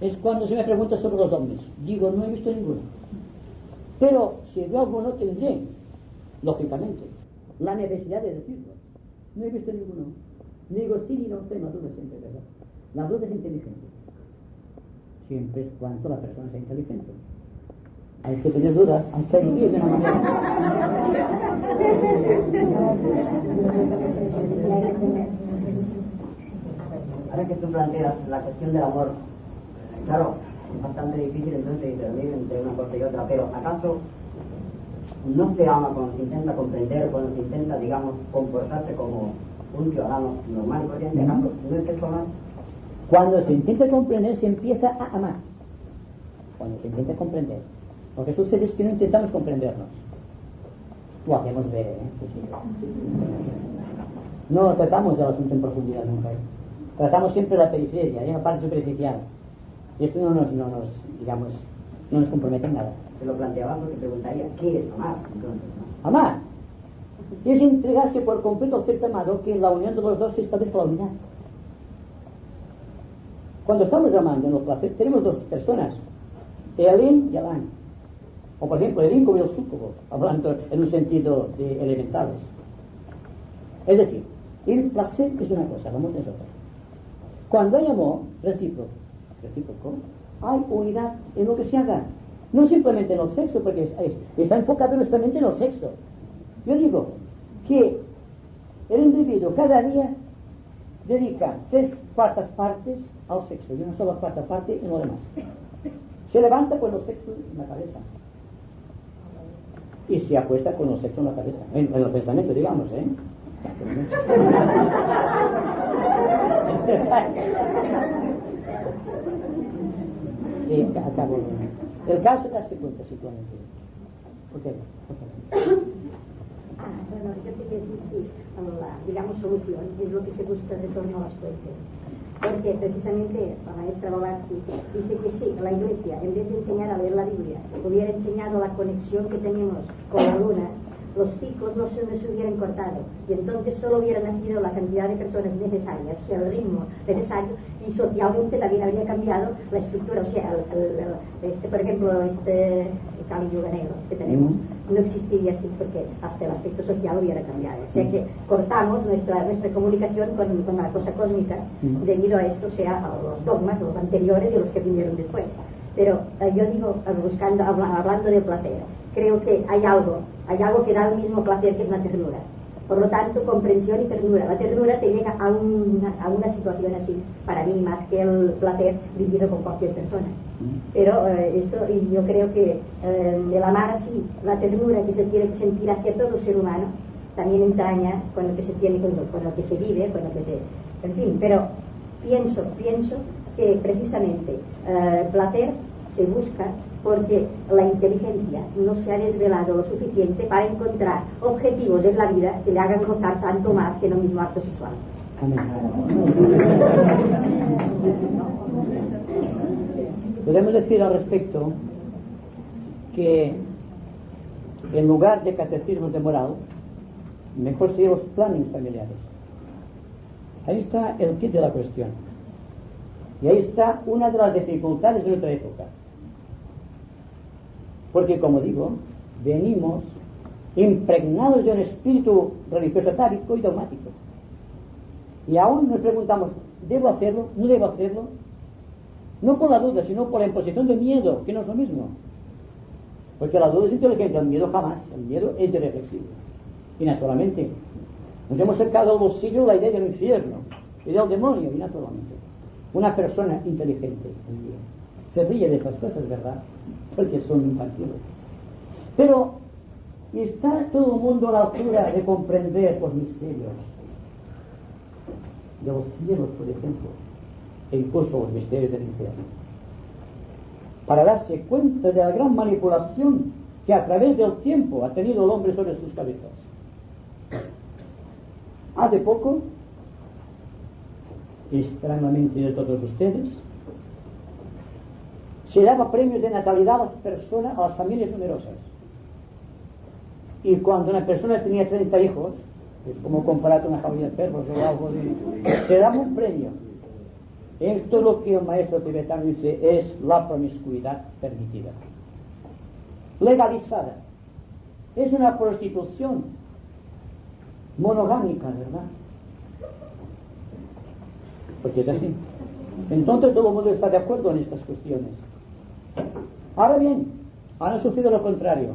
Es cuando se me pregunta sobre los ovnis. Digo, no he visto ninguno. Pero si veo alguno, tendré, lógicamente, la necesidad de decirlo. No he visto ninguno. Digo sí ni no sé, la duda siempre, ¿verdad? La duda es inteligente. Siempre es cuanto la persona sea inteligente. Hay que tener dudas, hay que vivir de una manera. Ahora que tú planteas la cuestión del amor, claro, es bastante difícil entonces discernir entre una cosa y otra, pero ¿acaso no se ama cuando se intenta comprender, cuando se intenta, digamos, comportarse como un ciudadano normal y corriente? ¿Acaso no es eso amar? Cuando se intenta comprender, se empieza a amar. Cuando se intenta comprender. Lo que sucede es que no intentamos comprendernos. Lo hacemos ver, ¿eh? No tratamos el asunto en profundidad nunca. Tratamos siempre la periferia, hay una parte superficial. Y esto no nos compromete en nada. Se lo planteaba porque preguntaría, ¿qué es amar? Entonces, ¿no? Amar es entregarse por completo al ser amado, que en la unión de los dos se establece la unidad. Cuando estamos amando en los placeres, tenemos dos personas, el yin y el yang. O por ejemplo, el yin como el súcubo, hablando en un sentido de elementales. Es decir, el placer es una cosa, el amor es otra. Cuando hay amor recíproco, hay unidad en lo que se haga. No simplemente en el sexo, porque está enfocado nuestra mente en el sexo. Yo digo que el individuo cada día dedica 3/4 partes al sexo y una sola 4 parte en lo demás. Se levanta con el sexo en la cabeza y se acuesta con el sexo en la cabeza, en el pensamiento, digamos, Sí, acabo. El caso es darse cuenta situalmente. ¿Por qué? Bueno, yo quería decir, sí, digamos, solución es lo que se busca en torno a las fuentes. Porque precisamente la maestra Blavatsky dice que sí, la Iglesia, en vez de enseñar a leer la Biblia, hubiera enseñado la conexión que tenemos con la luna, los ciclos no se hubieran cortado y entonces solo hubiera nacido la cantidad de personas necesarias, o sea, el ritmo necesario, y socialmente también habría cambiado la estructura, o sea, por ejemplo, Kali Yuga negro que tenemos no existiría así porque hasta el aspecto social hubiera cambiado, o sea que cortamos nuestra comunicación con la cosa cósmica debido a esto, o sea, a los dogmas, los anteriores y los que vinieron después. Pero yo digo, hablando de placer, creo que hay algo que da el mismo placer, que es la ternura. Por lo tanto, comprensión y ternura. La ternura te llega a una situación así, para mí, más que el placer vivido con cualquier persona. Pero esto, y yo creo que el amar así, la ternura que se tiene que sentir hacia todo ser humano, también entraña con lo que se tiene, con lo que se vive, con lo que se... En fin, pero pienso que precisamente placer se busca porque la inteligencia no se ha desvelado lo suficiente para encontrar objetivos en la vida que le hagan gozar tanto más que en el mismo acto sexual. Podemos decir al respecto que en lugar de catecismos de moral, mejor serían los planes familiares. Ahí está el kit de la cuestión. Y ahí está una de las dificultades de nuestra época. Porque, como digo, venimos impregnados de un espíritu religioso atávico y dogmático. Y aún nos preguntamos, ¿debo hacerlo? ¿No debo hacerlo? No por la duda, sino por la imposición de miedo, que no es lo mismo. Porque la duda es inteligente, el miedo jamás. El miedo es irreflexivo. Y naturalmente, nos hemos sacado del bolsillo la idea del infierno y del demonio, y naturalmente. Una persona inteligente se ríe de esas cosas, ¿verdad? Porque son infantiles. Pero está todo el mundo a la altura de comprender los misterios de los cielos, por ejemplo, e incluso los misterios del infierno, para darse cuenta de la gran manipulación que a través del tiempo ha tenido el hombre sobre sus cabezas. Hace poco, extrañamente de todos ustedes, se daba premios de natalidad a las personas, a las familias numerosas. Y cuando una persona tenía 30 hijos, es como comparar con una familia de perros o algo de... se daba un premio. Esto es lo que el maestro tibetano dice, es la promiscuidad permitida. Legalizada. Es una prostitución monogámica, ¿verdad? Porque es así. Entonces todo el mundo está de acuerdo en estas cuestiones. Ahora bien, ahora sucede lo contrario.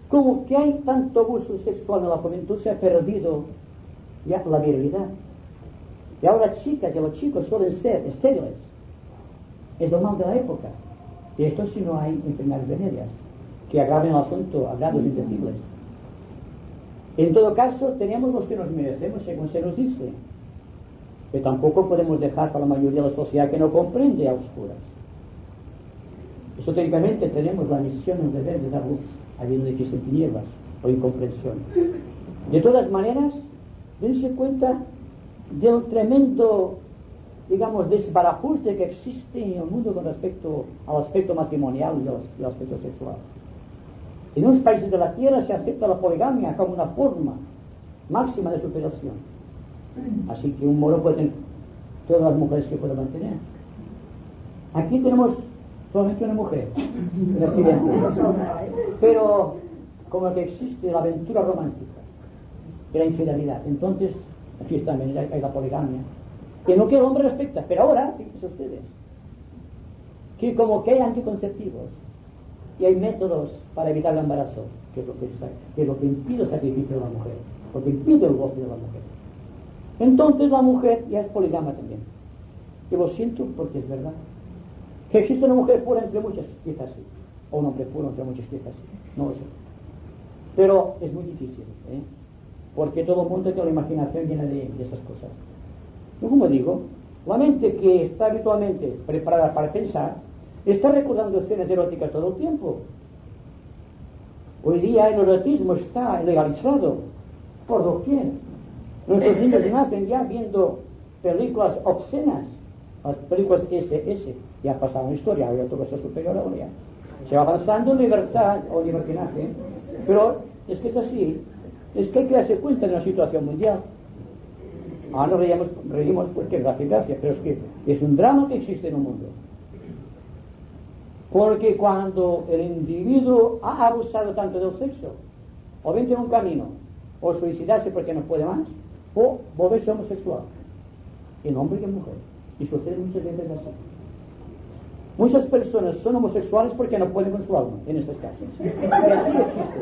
Como que hay tanto abuso sexual en la juventud, se ha perdido ya la virilidad. Y ahora las chicas y los chicos suelen ser estériles. Es lo mal de la época. Y esto si no hay enfermedades venéreas que agraven el asunto a grados indecibles. En todo caso, tenemos los que nos merecemos, según se nos dice. Que tampoco podemos dejar para la mayoría de la sociedad que no comprende a oscuras. Esotéricamente tenemos la misión, el deber de dar luz allí donde existen tinieblas o incomprensión. De todas maneras, dense cuenta del tremendo, digamos, desbarajuste que existe en el mundo con respecto al aspecto matrimonial y al aspecto sexual. En unos países de la tierra se acepta la poligamia como una forma máxima de superación. Así que un moro puede tener todas las mujeres que pueda mantener. Aquí tenemos solamente una mujer en Occidente, pero como que existe la aventura romántica y la infidelidad, entonces aquí también hay la poligamia, que no que el hombre respecta. Pero ahora, fíjense ustedes, que como que hay anticonceptivos y hay métodos para evitar el embarazo, que es lo que impide el sacrificio de la mujer, lo que impide el goce de la mujer. Entonces la mujer ya es poligama también. Yo lo siento porque es verdad. Que existe una mujer pura entre muchas, quizás sí. O un hombre puro entre muchas, quizás sí. No lo sé. Pero es muy difícil, porque todo el mundo tiene la imaginación llena de esas cosas. Y como digo, la mente que está habitualmente preparada para pensar, está recordando escenas eróticas todo el tiempo. Hoy día el erotismo está legalizado por doquier. Nuestros niños nacen ya viendo películas obscenas, las películas SS, ya ha pasado una historia, ahora todo eso es superior ahora ya. Se va avanzando en libertad o libertinaje, pero es que es así, es que hay que darse cuenta de la situación mundial. Ahora reímos porque gracia, pero es que es un drama que existe en el mundo. Porque cuando el individuo ha abusado tanto del sexo, o vente en un camino, o suicidarse porque no puede más, o volverse homosexual, en hombre y en mujer. Y sucede muchas veces así. Muchas personas son homosexuales porque no pueden con su alma, en estos casos. Y así existe.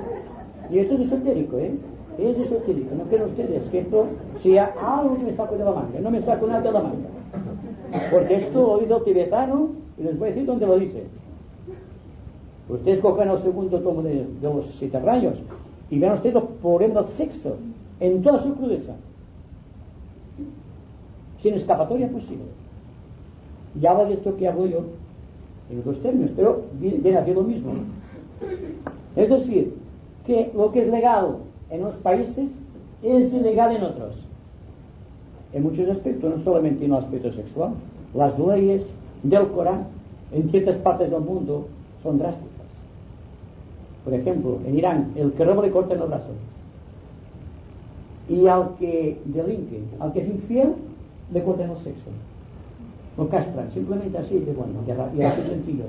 Y esto es esotérico, Es esotérico, no creen ustedes que esto sea algo que me saco de la manga. No me saco nada de la manga. Porque esto lo he oído tibetano y les voy a decir dónde lo dice. Ustedes cojan el segundo tomo de los 7 rayos y vean ustedes los problemas del sexo en toda su crudeza, sin escapatoria posible. Y habla de esto que hablo yo en otros términos, pero viene a ser lo mismo, ¿no? Es decir, que lo que es legal en unos países es ilegal en otros, en muchos aspectos, no solamente en el aspecto sexual. Las leyes del Corán en ciertas partes del mundo son drásticas. Por ejemplo, en Irán, el que roba le cortan el brazo, y al que delinque, al que es infiel, le cortan el sexo, lo castran, simplemente así de bueno, y así sencillo.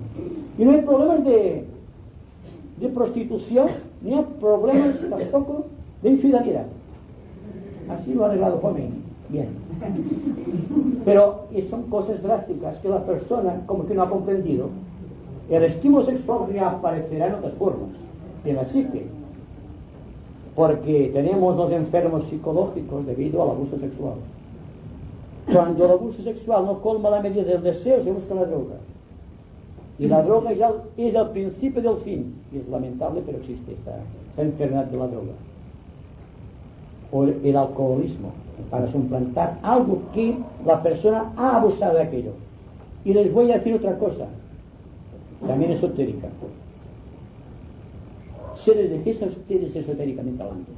Y no hay problemas de prostitución, ni hay problemas tampoco de infidelidad. Así lo ha arreglado Khomeini. Bien. Pero son cosas drásticas que la persona como que no ha comprendido. El estímulo sexual reaparecerá en otras formas, en la psique, porque tenemos los enfermos psicológicos debido al abuso sexual. Cuando el abuso sexual no colma la medida del deseo, se busca la droga. Y la droga ya es el principio del fin. Y es lamentable, pero existe esta enfermedad de la droga. O el alcoholismo, para suplantar algo que la persona ha abusado de aquello. Y les voy a decir otra cosa, también esotérica. Se les deje a ustedes esotéricamente hablando,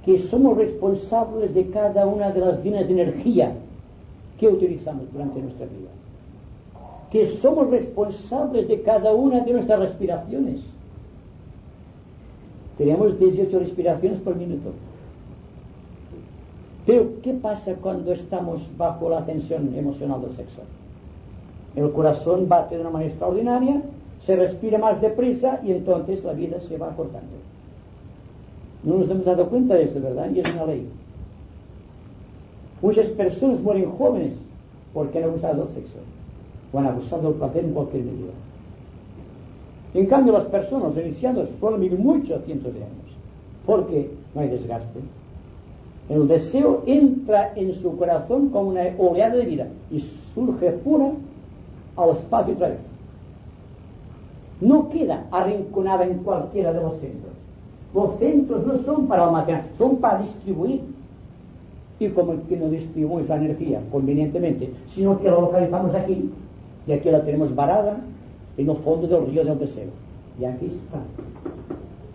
que somos responsables de cada una de las líneas de energía que utilizamos durante nuestra vida, que somos responsables de cada una de nuestras respiraciones. Tenemos 18 respiraciones por minuto. Pero ¿qué pasa cuando estamos bajo la tensión emocional del sexo? El corazón bate de una manera extraordinaria, se respira más deprisa y entonces la vida se va cortando. No nos hemos dado cuenta de eso, ¿verdad? Y es una ley. Muchas personas mueren jóvenes porque han abusado del sexo o han abusado del placer en cualquier medida. En cambio, las personas iniciadas suelen vivir muchos cientos de años porque no hay desgaste. El deseo entra en su corazón como una oleada de vida y surge pura al espacio otra vez. No queda arrinconada en cualquiera de los centros. Los centros no son para almacenar, son para distribuir. Y como que no distribuimos la energía convenientemente, sino que la localizamos aquí, y aquí la tenemos varada en el fondo del río del deseo. Y aquí está,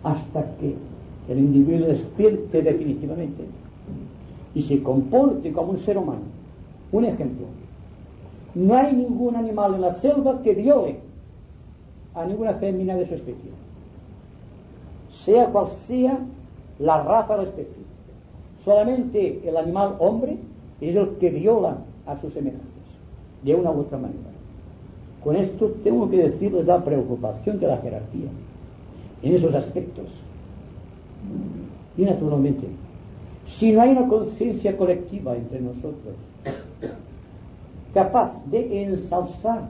hasta que el individuo despierte definitivamente y se comporte como un ser humano. Un ejemplo: no hay ningún animal en la selva que viole a ninguna fémina de su especie, sea cual sea la raza de la especie. Solamente el animal hombre es el que viola a sus semejantes de una u otra manera. Con esto tengo que decirles la preocupación de la jerarquía en esos aspectos. Y naturalmente, si no hay una conciencia colectiva entre nosotros capaz de ensalzar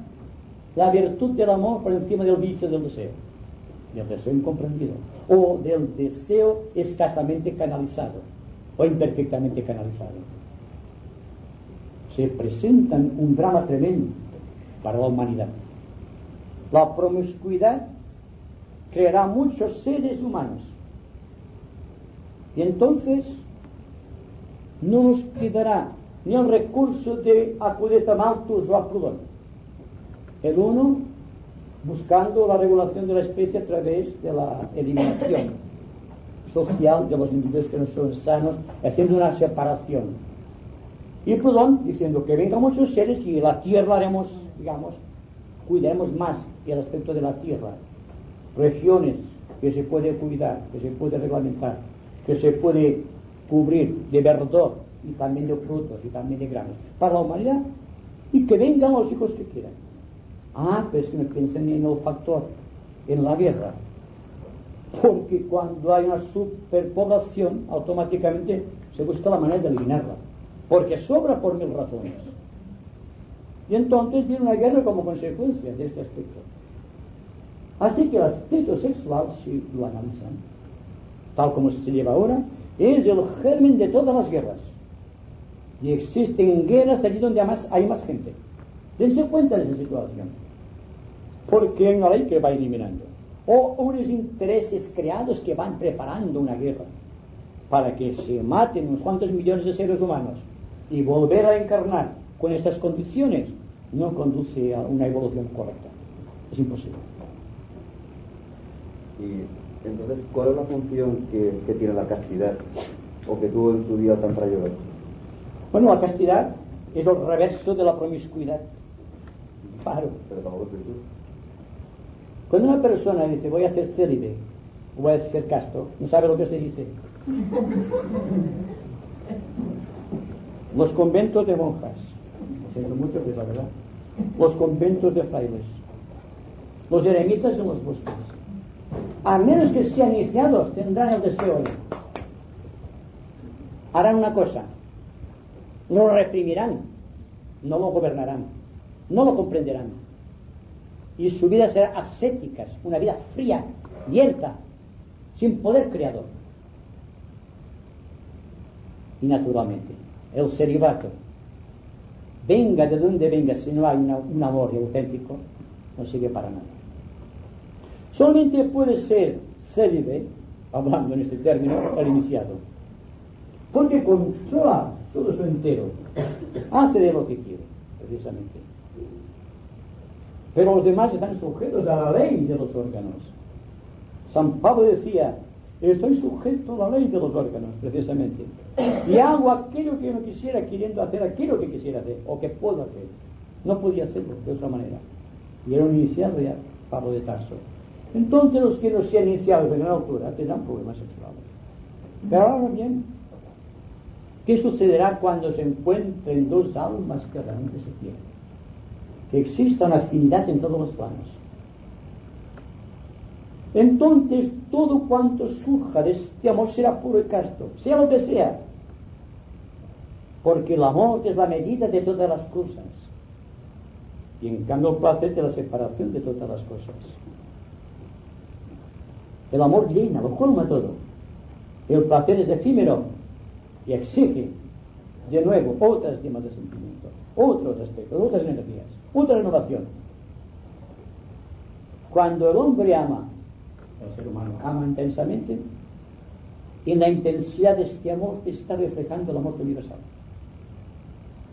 la virtud del amor por encima del vicio del deseo incomprendido, o del deseo escasamente canalizado o imperfectamente canalizado, se presentan un drama tremendo para la humanidad. La promiscuidad creará muchos seres humanos y entonces no nos quedará ni el recurso de acudir a Malthus o a Proudhon, el uno buscando la regulación de la especie a través de la eliminación social de los individuos que no son sanos, haciendo una separación, y Proudhon diciendo que vengan muchos seres y la tierra haremos, digamos, cuidaremos más el aspecto de la tierra, regiones que se puede cuidar, que se puede reglamentar, que se puede cubrir de verdor y también de frutos y también de granos para la humanidad, y que vengan los hijos que quieran. Pero es que no piensen en el factor, en la guerra, porque cuando hay una superpoblación automáticamente se busca la manera de eliminarla, porque sobra por 1000 razones, y entonces viene una guerra como consecuencia de este aspecto. Así que el aspecto sexual, si lo analizan, tal como se lleva ahora, es el germen de todas las guerras. Y existen guerras allí donde además hay más gente. Dense cuenta de esa situación. Porque hay una ley que va eliminando. O unos intereses creados que van preparando una guerra para que se maten unos cuantos millones de seres humanos, y volver a encarnar con estas condiciones no conduce a una evolución correcta. Es imposible. Y entonces, ¿cuál es la función que tiene la castidad, o que tuvo en su día tan Yoga? Bueno, la castidad es el reverso de la promiscuidad. Claro. Pero tampoco es virtud. Cuando una persona dice voy a ser célibe, voy a ser casto, no sabe lo que se dice. Los conventos de monjas, lo siento mucho, pero es la verdad. Los conventos de frailes, los eremitas en los bosques, a menos que sean iniciados, tendrán el deseo de. Harán una cosa: no lo reprimirán, no lo gobernarán, no lo comprenderán, y su vida será ascética, una vida fría, abierta, sin poder creador. Y naturalmente el celibato, venga de donde venga, si no hay un amor auténtico, no sirve para nada. Solamente puede ser célibe, hablando en este término, el iniciado, porque controla todo su entero, hace de lo que quiere, precisamente. Pero los demás están sujetos a la ley de los órganos. San Pablo decía: estoy sujeto a la ley de los órganos, precisamente, y hago aquello que no quisiera, queriendo hacer aquello que quisiera hacer, o que puedo hacer. No podía hacerlo de otra manera. Y era un iniciado ya, Pablo de Tarso. Entonces los que no sean iniciados de gran altura tendrán problemas sexuales. Pero ahora bien, ¿qué sucederá cuando se encuentren dos almas que realmente se quieren? Que exista una afinidad en todos los planos. Entonces todo cuanto surja de este amor será puro y casto, sea lo que sea, porque el amor es la medida de todas las cosas, y en cambio el placer es la separación de todas las cosas. El amor llena, lo colma todo. El placer es efímero y exige de nuevo otras temas de sentimiento, otros aspectos, otras energías, otra renovación. Cuando el hombre ama, el ser humano ama intensamente, en la intensidad de este amor está reflejando el amor universal.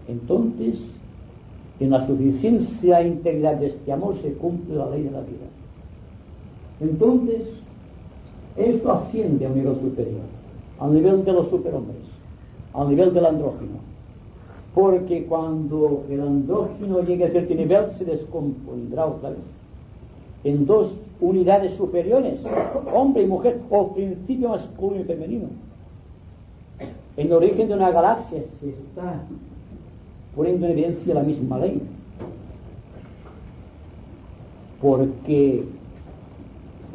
Entonces, en la suficiencia e integridad de este amor se cumple la ley de la vida. Entonces, esto asciende a un nivel superior, al nivel de los superhombres, al nivel del andrógino. Porque cuando el andrógino llegue a cierto nivel, se descompondrá otra vez en dos unidades superiores, hombre y mujer, o principio masculino y femenino. En el origen de una galaxia se está poniendo en evidencia la misma ley, porque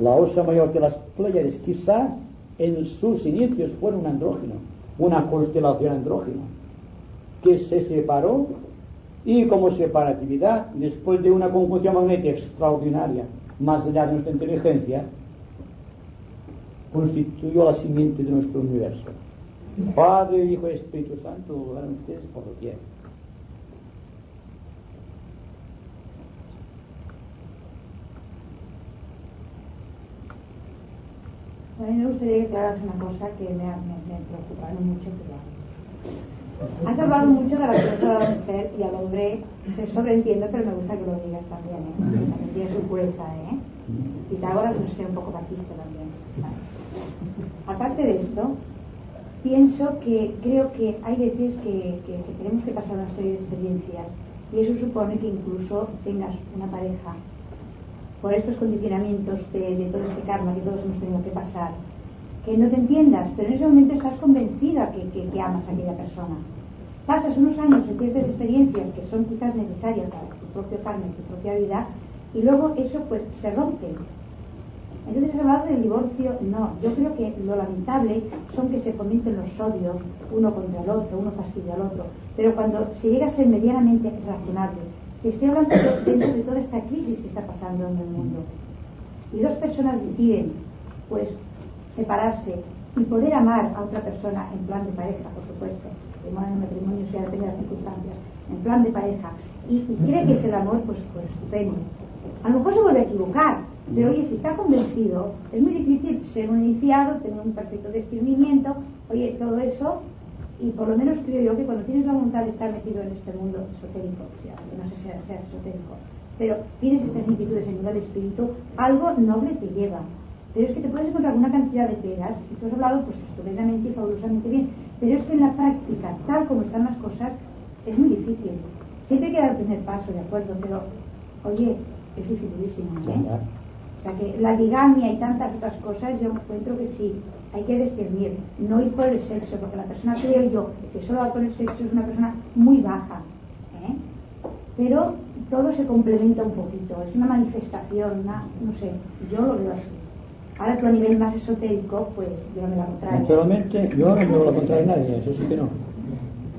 la Osa Mayor de las Pléyades quizás en sus inicios fuera un andrógino, una constelación andrógina que se separó, y como separatividad, después de una conjunción magnética extraordinaria, más allá de nuestra inteligencia, constituyó la simiente de nuestro universo. Padre, Hijo y Espíritu Santo, lo harán ustedes por doquier. A mí me gustaría que aclararas una cosa que me preocupa mucho. Has hablado mucho de la pureza de la mujer y al hombre se sobreentiende, pero me gusta que lo digas también, también tiene su pureza, Pitágoras no sé, un poco machista también. Vale. Aparte de esto, creo que hay veces que tenemos que pasar una serie de experiencias, y eso supone que incluso tengas una pareja por estos condicionamientos de todo este karma que todos hemos tenido que pasar, que no te entiendas, pero en ese momento estás convencida que amas a aquella persona. Pasas unos años en ciertas experiencias que son quizás necesarias para tu propio karma, tu propia vida, y luego eso pues se rompe. Entonces, has hablado del divorcio. No, yo creo que lo lamentable son que se fomenten los odios uno contra el otro, uno fastidia al otro, pero cuando se llega a ser medianamente razonable, te estoy hablando dentro de toda esta crisis que está pasando en el mundo, y dos personas deciden pues separarse y poder amar a otra persona en plan de pareja, por supuesto, que no en el matrimonio, sea depende de las circunstancias, en plan de pareja, y cree que es el amor, pues estupendo. A lo mejor se vuelve a equivocar, pero oye, si está convencido, es muy difícil ser un iniciado, tener un perfecto discernimiento, oye, todo eso, y por lo menos creo yo que cuando tienes la voluntad de estar metido en este mundo esotérico, o sea, que no sé si sea esotérico, pero tienes estas inquietudes en el espíritu, algo noble te lleva. Pero es que te puedes encontrar una cantidad de pegas, y tú has hablado pues estupendamente y fabulosamente bien, pero es que en la práctica, tal como están las cosas, es muy difícil. Siempre hay que dar el primer paso, de acuerdo, pero, oye, es dificilísimo, ¿eh? O sea que la bigamia y tantas otras cosas, yo encuentro que sí, hay que discernir, no ir por el sexo, porque la persona, creo yo, que solo va por el sexo es una persona muy baja, ¿eh? Pero todo se complementa un poquito, es una manifestación, no sé, yo lo veo así. Ahora tú a nivel más esotérico, pues yo me la contraria. Naturalmente, yo no me lo contrario a nadie, eso sí que no.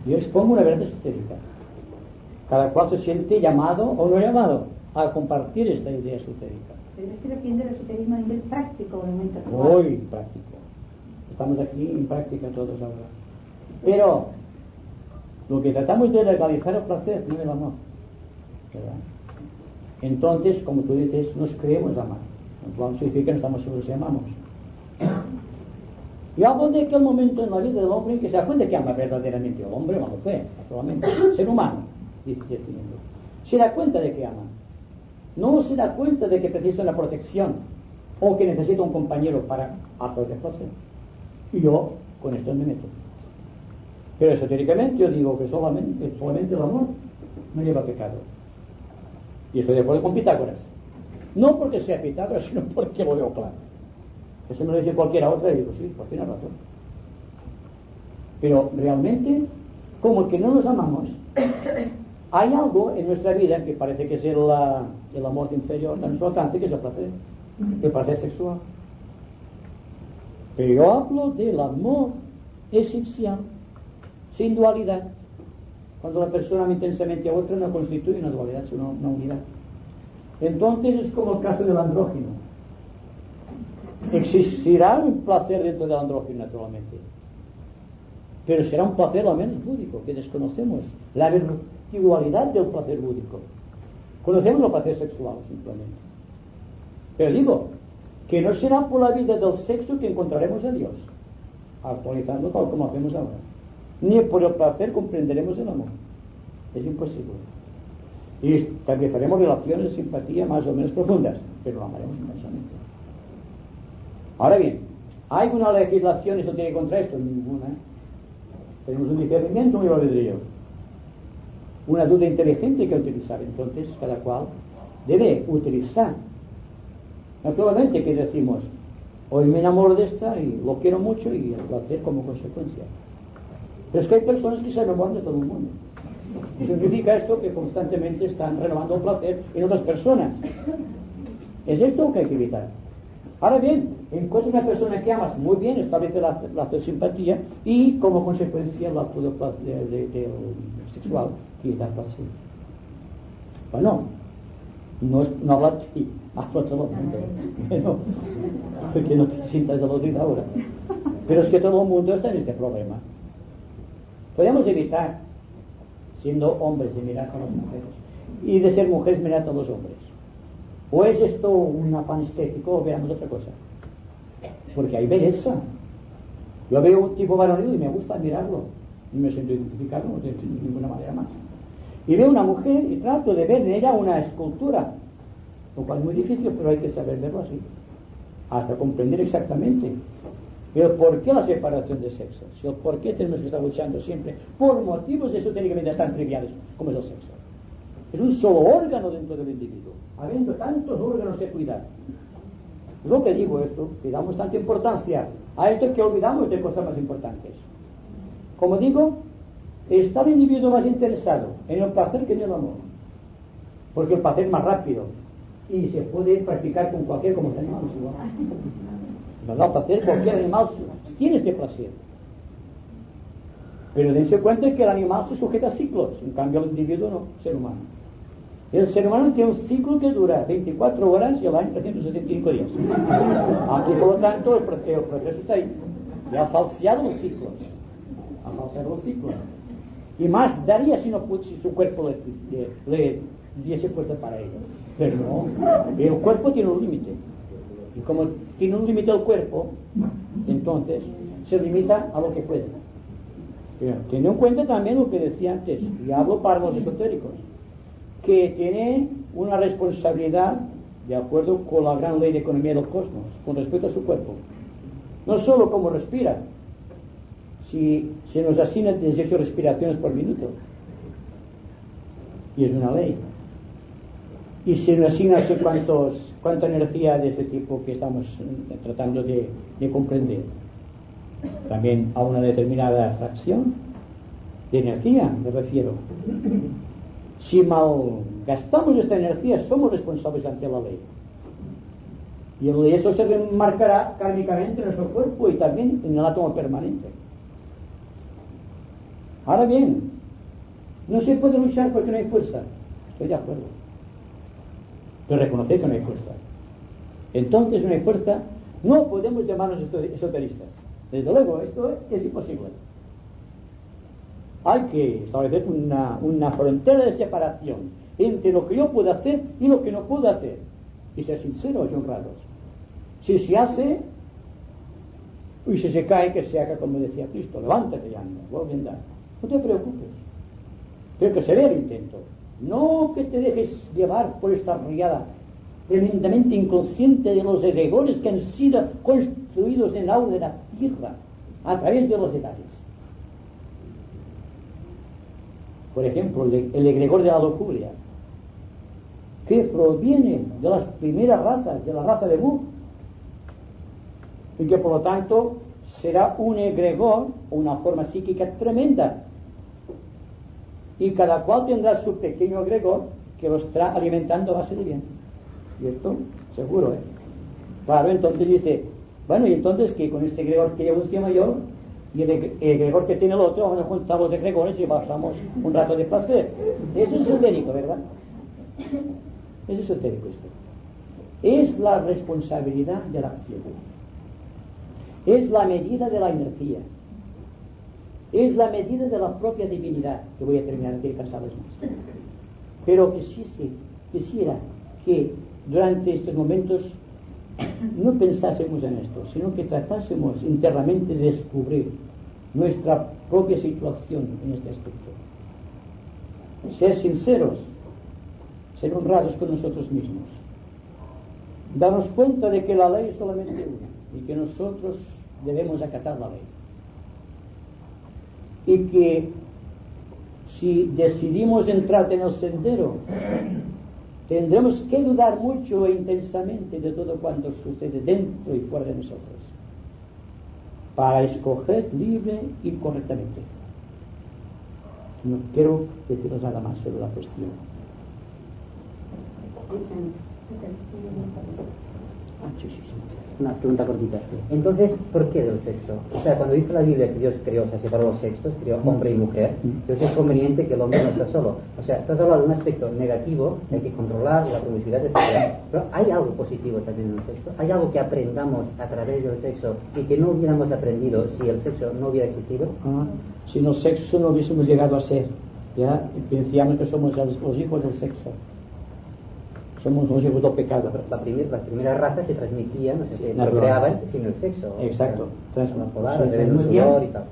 Yo expongo una verdad esotérica. Cada cual se siente llamado o no llamado a compartir esta idea esotérica. Pero me estoy refiriendo al esoterismo a nivel práctico, en el momento actual. Muy práctico. Estamos aquí en práctica todos ahora. Pero lo que tratamos de legalizar el placer, no el amor, ¿verdad? Entonces, como tú dices, nos creemos amar. Vamos a decir que no estamos seguros si amamos. Y hablo de aquel momento en la vida del hombre en que se da cuenta que ama verdaderamente el hombre o la mujer, naturalmente, ser humano, diciendo. Se da cuenta de que ama. No se da cuenta de que precisa una protección o que necesita un compañero para hacer placer. Y yo con esto me meto. Pero esotéricamente yo digo que solamente el amor no lleva pecado. Y estoy de acuerdo con Pitágoras. No porque sea Pitágoras, sino porque lo veo claro. Eso me lo dice cualquiera otra y digo, sí, pues tiene razón. Pero realmente, como que no nos amamos, hay algo en nuestra vida que parece que es el amor inferior a nuestro alcance, que es el placer sexual. Pero yo hablo del amor esencial, sin dualidad. Cuando la persona ama intensamente a otra, no constituye una dualidad, sino una unidad. Entonces es como el caso del andrógino. Existirá un placer dentro del andrógino, naturalmente, pero será un placer al menos búdico, que desconocemos la virtualidad del placer búdico. Conocemos el placer sexual, simplemente. Pero digo, que no será por la vida del sexo que encontraremos a Dios, actualizando tal como hacemos ahora. Ni por el placer comprenderemos el amor. Es imposible. Y estableceremos relaciones de simpatía más o menos profundas, pero lo amaremos intensamente. Ahora bien, ¿hay una legislación esotérica contra esto? Ninguna. Tenemos un discernimiento muy albedrío, una duda inteligente que utilizar. Entonces cada cual debe utilizar. Naturalmente que decimos, hoy me enamoro de esta y lo quiero mucho y lo hacer como consecuencia. Pero es que hay personas que se enamoran de todo el mundo. Y significa esto que constantemente están renovando el placer en otras personas. Es esto lo que hay que evitar. Ahora bien, encuentra una persona que amas muy bien, establece lazo de simpatía y como consecuencia el acto de sexual que da placer. Bueno, no habla de ti, habla de todo el mundo. Bueno, porque no te sientas aludido ahora. Pero es que todo el mundo está en este problema. Podemos evitar, siendo hombres, de mirar a las mujeres y de ser mujeres mirar a los hombres. ¿O es esto un afán estético o veamos otra cosa? Porque hay belleza. Yo veo un tipo varonil y me gusta mirarlo. Y me siento identificado de ninguna manera más. Y veo una mujer y trato de ver en ella una escultura. Lo cual es muy difícil, pero hay que saber verlo así. Hasta comprender exactamente. Pero ¿por qué la separación de sexos? ¿Por qué tenemos que estar luchando siempre por motivos esotéricamente tan triviales como es el sexo? Es un solo órgano dentro del individuo, habiendo tantos órganos que cuidar. Es lo que digo esto, que damos tanta importancia a esto que olvidamos de cosas más importantes. Como digo, está el individuo más interesado en el placer que en el amor, porque el placer es más rápido y se puede practicar con cualquier, como los animales igual. ¿Verdad? El placer, cualquier animal tiene este placer. Pero dense cuenta que el animal se sujeta a ciclos, en cambio el individuo no, el ser humano. El ser humano tiene un ciclo que dura 24 horas y el año 365 días. Aquí, por lo tanto, el proceso está ahí. y ha falseado los ciclos. Y más daría si su cuerpo le diese fuerza para ello. Pero no, el cuerpo tiene un límite. Y como tiene un límite el cuerpo, entonces se limita a lo que puede. Pero teniendo en cuenta también lo que decía antes, y hablo para los esotéricos, que tiene una responsabilidad de acuerdo con la gran ley de economía del cosmos, con respecto a su cuerpo. No solo como respira, si se nos asignan 18 respiraciones por minuto, y es una ley, y se nos asigna cuánta energía de ese tipo que estamos tratando de comprender, también a una determinada fracción de energía, me refiero. Si malgastamos esta energía, somos responsables ante la ley. Y eso se remarcará kármicamente en nuestro cuerpo y también en el átomo permanente. Ahora bien, no se puede luchar porque no hay fuerza. Estoy de acuerdo. Pero reconocer que no hay fuerza. Entonces no hay fuerza, no podemos llamarnos esoteristas. Desde luego, esto es imposible. Hay que establecer una frontera de separación entre lo que yo puedo hacer y lo que no puedo hacer. Y ser sinceros y honrados. Si se hace, y si se cae, que se haga como decía Cristo. Levántate y anda, vuelve a andar. No te preocupes. Pero que se vea el intento. No que te dejes llevar por esta riada tremendamente inconsciente de los egregores que han sido construidos en el aura de la tierra a través de los edades. Por ejemplo, el egregor de la lujuria, que proviene de las primeras razas, de la raza de Bull, y que por lo tanto será un egregor o una forma psíquica tremenda, y cada cual tendrá su pequeño egregor que lo estará alimentando a base de bien. Y esto seguro, Claro, entonces dice, bueno, y entonces que con este egregor que llevo encima yo y el egregor que tiene el otro, vamos a juntar los egregores y pasamos un rato de placer. Eso es esotérico, ¿verdad? Es esotérico esto. Es la responsabilidad de la acción. Es la medida de la energía. Es la medida de la propia divinidad. Que voy a terminar aquí, cansarles más. Pero que sí, quisiera que durante estos momentos no pensásemos en esto, sino que tratásemos internamente de descubrir nuestra propia situación en este aspecto. Ser sinceros, ser honrados con nosotros mismos, darnos cuenta de que la ley es solamente una y que nosotros debemos acatar la ley, y que si decidimos entrar en el sendero tendremos que dudar mucho e intensamente de todo cuanto sucede dentro y fuera de nosotros para escoger libre y correctamente. No quiero deciros nada más sobre la cuestión. Una pregunta cortita. Entonces, ¿por qué del sexo? O sea, cuando dice la Biblia que Dios creó, o sea, separó los sexos, creó hombre y mujer, entonces es conveniente que el hombre no esté solo. O sea, tú has hablado de un aspecto negativo, hay que controlar la promiscuidad, etc. Pero hay algo positivo también en el sexo. Hay algo que aprendamos a través del sexo y que no hubiéramos aprendido si el sexo no hubiera existido. Si no sexo no hubiésemos llegado a ser, ya pensamos que somos los hijos del sexo. Somos los hijos del pecado. Las primeras razas se transmitían, se procreaban sin el sexo. Exacto.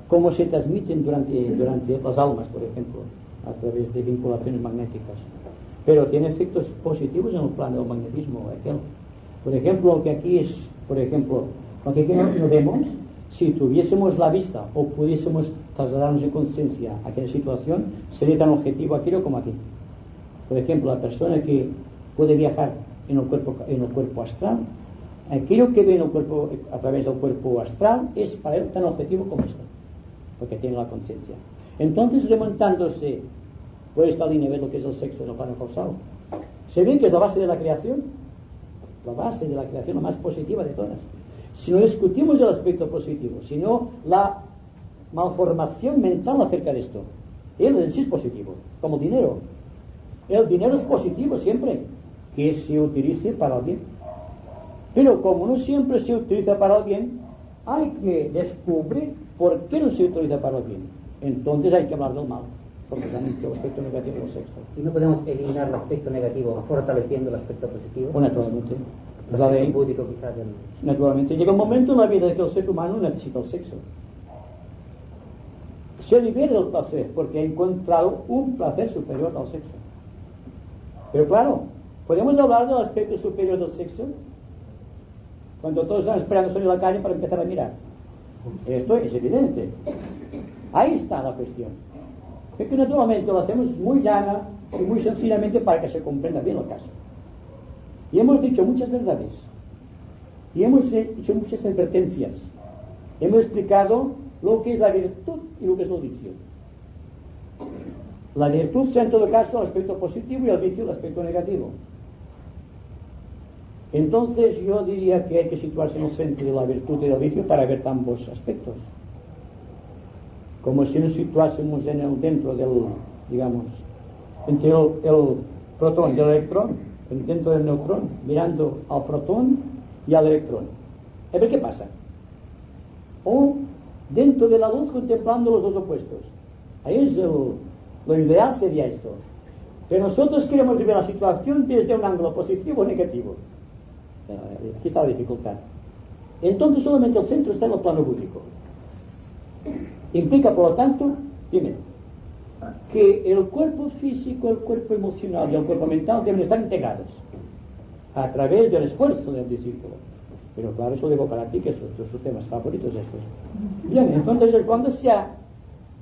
¿Cómo se transmiten durante las almas, por ejemplo, a través de vinculaciones magnéticas? Pero tiene efectos positivos en el plano del magnetismo. Por ejemplo, lo que aquí es, lo que aquí no vemos, si tuviésemos la vista o pudiésemos trasladarnos en conciencia a aquella situación, sería tan objetivo aquello como aquí. Por ejemplo, la persona que puede viajar en el cuerpo astral, aquello que ve en el cuerpo, a través del cuerpo astral, es para él tan objetivo como esto, porque tiene la conciencia. Entonces, remontándose por esta línea, ver lo que es el sexo en el plano causal, se ve que es la base de la creación, la más positiva de todas. Si no discutimos el aspecto positivo, sino la malformación mental acerca de esto, él en sí es positivo, como dinero. El dinero es positivo siempre que se utilice para el bien. Pero como no siempre se utiliza para el bien, hay que descubrir por qué no se utiliza para el bien. Entonces hay que hablar del mal, porque también el aspecto negativo del sexo. ¿Y no podemos eliminar el aspecto negativo fortaleciendo el aspecto positivo? Pues naturalmente. El aspecto búdico quizás. Naturalmente. Llega un momento en la vida en que el ser humano necesita el sexo. Se libera del placer porque ha encontrado un placer superior al sexo. Pero claro, ¿podemos hablar del aspecto superior del sexo? Cuando todos están esperando salir a la calle para empezar a mirar. Esto es evidente. Ahí está la cuestión. Es que naturalmente lo hacemos muy llana y muy sencillamente para que se comprenda bien el caso. Y hemos dicho muchas verdades. Y hemos hecho muchas advertencias. Hemos explicado lo que es la virtud y lo que es el vicio. La virtud sea en todo caso el aspecto positivo y el vicio el aspecto negativo. Entonces yo diría que hay que situarse en el centro de la virtud y del vicio para ver ambos aspectos. Como si nos situásemos dentro del, digamos, entre el protón y el electrón, dentro del neutrón, mirando al protón y al electrón. A ver qué pasa. O dentro de la luz contemplando los dos opuestos. Ahí es lo ideal sería esto. Pero nosotros queremos ver la situación desde un ángulo positivo o negativo. Aquí está la dificultad. Entonces solamente el centro está en el plano búdico. Implica, por lo tanto, primero, que el cuerpo físico, el cuerpo emocional y el cuerpo mental deben estar integrados a través del esfuerzo del discípulo. Pero claro, eso debo para ti, que son tus temas favoritos estos. Bien, entonces cuando se ha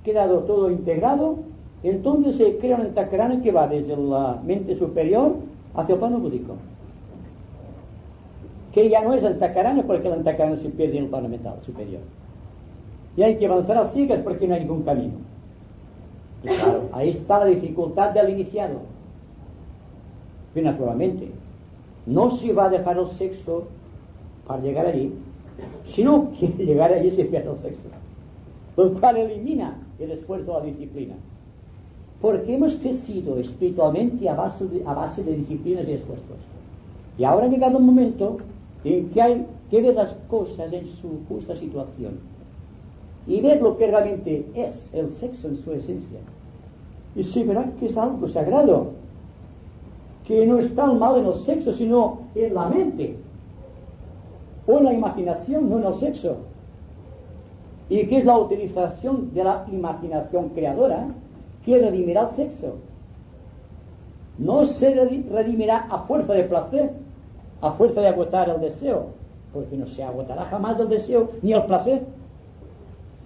quedado todo integrado, entonces se crea un antacarana que va desde la mente superior hacia el plano búdico. Que ya no es antacarana porque el antacarana se pierde en el plano mental superior. Y hay que avanzar a ciegas porque no hay ningún camino. Y claro, ahí está la dificultad del iniciado. Y naturalmente, no se va a dejar el sexo para llegar allí, sino que llegar allí se pierde el sexo, lo cual elimina el esfuerzo de la disciplina, porque hemos crecido espiritualmente a base de disciplinas y esfuerzos, y ahora ha llegado un momento en que hay que ver las cosas en su justa situación y ver lo que realmente es el sexo en su esencia, y se verá que es algo sagrado, que no está el mal en el sexo sino en la mente o en la imaginación, no en el sexo, y que es la utilización de la imaginación creadora que redimirá el sexo. No se redimirá a fuerza de placer, a fuerza de agotar el deseo, porque no se agotará jamás el deseo ni el placer.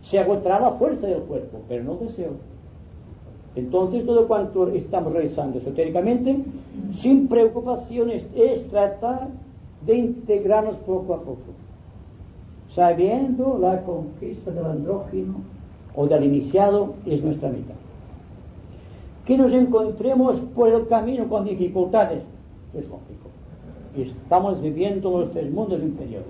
Se agotará la fuerza del cuerpo, pero no el deseo. Entonces todo cuanto estamos realizando esotéricamente, sin preocupaciones, es tratar de integrarnos poco a poco, sabiendo la conquista del andrógino o del iniciado es nuestra meta. Que nos encontremos por el camino con dificultades es lógico. Estamos viviendo los tres mundos inferiores.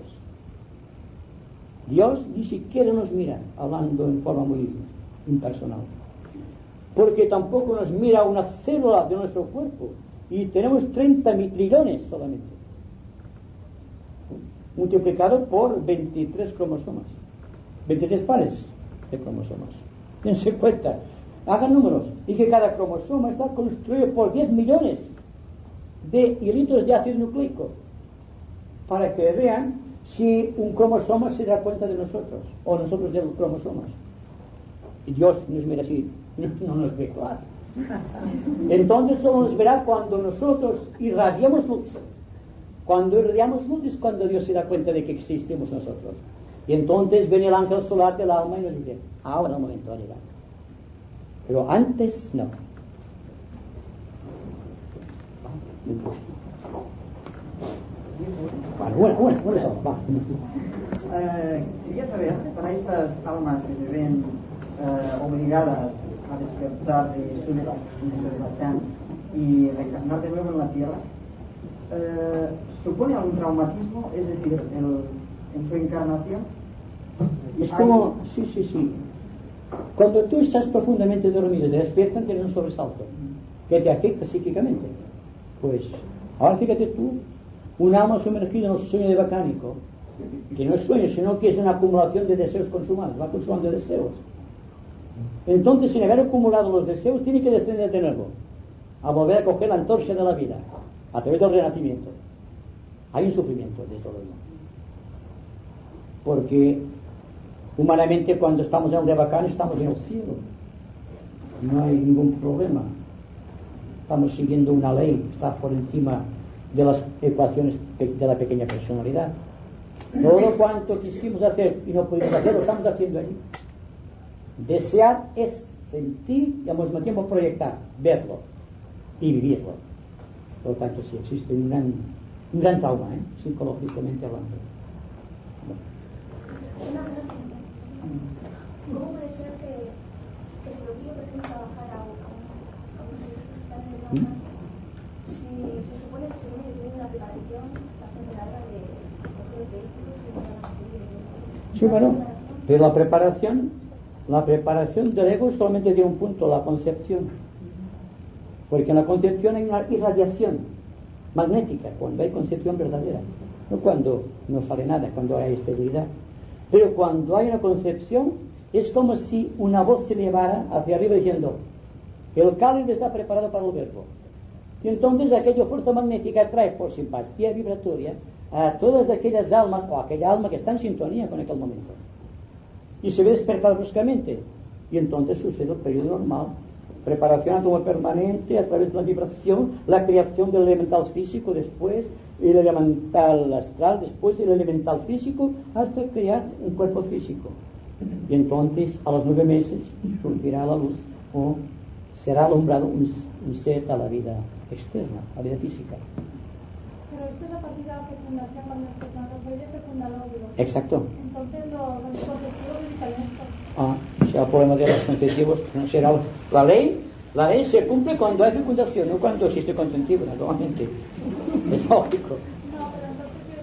Dios ni siquiera nos mira, hablando en forma muy impersonal, porque tampoco nos mira una célula de nuestro cuerpo, y tenemos 30 trillones solamente, multiplicado por 23 cromosomas, 23 pares de cromosomas. Dense cuenta, hagan números, y que cada cromosoma está construido por 10 millones de hilitos de ácido nucleico, para que vean si un cromosoma se da cuenta de nosotros, o nosotros de los cromosomas. Y Dios nos mira así, no nos ve claro. Entonces solo nos verá cuando nosotros irradiamos luz. Cuando irradiamos luz es cuando Dios se da cuenta de que existimos nosotros. Y entonces viene el ángel solar del alma y nos dice, ahora el momento ha llegado. Pero antes no. Quería saber, para estas almas que se ven obligadas a despertar de su desolación y reencarnar de nuevo en la tierra, ¿supone algún traumatismo? Es decir, en su encarnación. Es como, sí. Cuando tú estás profundamente dormido y te despiertan, tienes un sobresalto que te afecta psíquicamente. Pues, ahora fíjate tú, un alma sumergida en el sueño de Bacánico, que no es sueño, sino que es una acumulación de deseos consumados, va consumando deseos. Entonces, sin haber acumulado los deseos, tiene que descender de nuevo, a volver a coger la antorcha de la vida, a través del renacimiento. Hay un sufrimiento, desde luego. Porque humanamente, cuando estamos en el Devacán, estamos en el cielo. No hay ningún problema. Estamos siguiendo una ley que está por encima de las ecuaciones de la pequeña personalidad. Todo cuanto quisimos hacer y no pudimos hacer, lo estamos haciendo allí. Desear es sentir y al mismo tiempo proyectar, verlo y vivirlo. Por lo tanto, sí existe un gran trauma, psicológicamente hablando. ¿Cómo puede ser que si lo quiero, por ejemplo, trabajar a un si se supone que se tiene una preparación bastante larga de los vehículos? Sí, bueno, pero la preparación del ego solamente tiene un punto, la concepción. Porque en la concepción hay una irradiación magnética, cuando hay concepción verdadera, no cuando no sale nada, cuando hay estabilidad. Pero cuando hay una concepción, es como si una voz se elevara hacia arriba diciendo: el cáliz está preparado para el verbo. Y entonces aquella fuerza magnética atrae por simpatía vibratoria a todas aquellas almas, o aquella alma que está en sintonía con aquel momento. Y se ve despertar bruscamente. Y entonces sucede el periodo normal. Preparación átomo permanente a través de la vibración, la creación del elemental físico, después el elemental astral, después el elemental físico, hasta crear un cuerpo físico. Y entonces, a los 9 meses, surgirá a la luz o será alumbrado un ser a la vida externa, a la vida física. Pero esto es a partir de la fecundación, cuando el espermatozoide fecunda el óvulo. Exacto. Entonces los conceptivos dicen esto. Será el problema de los conceptivos, no será la ley se cumple cuando hay fecundación, no cuando existe conceptivo, naturalmente. Es lógico. No, pero entonces yo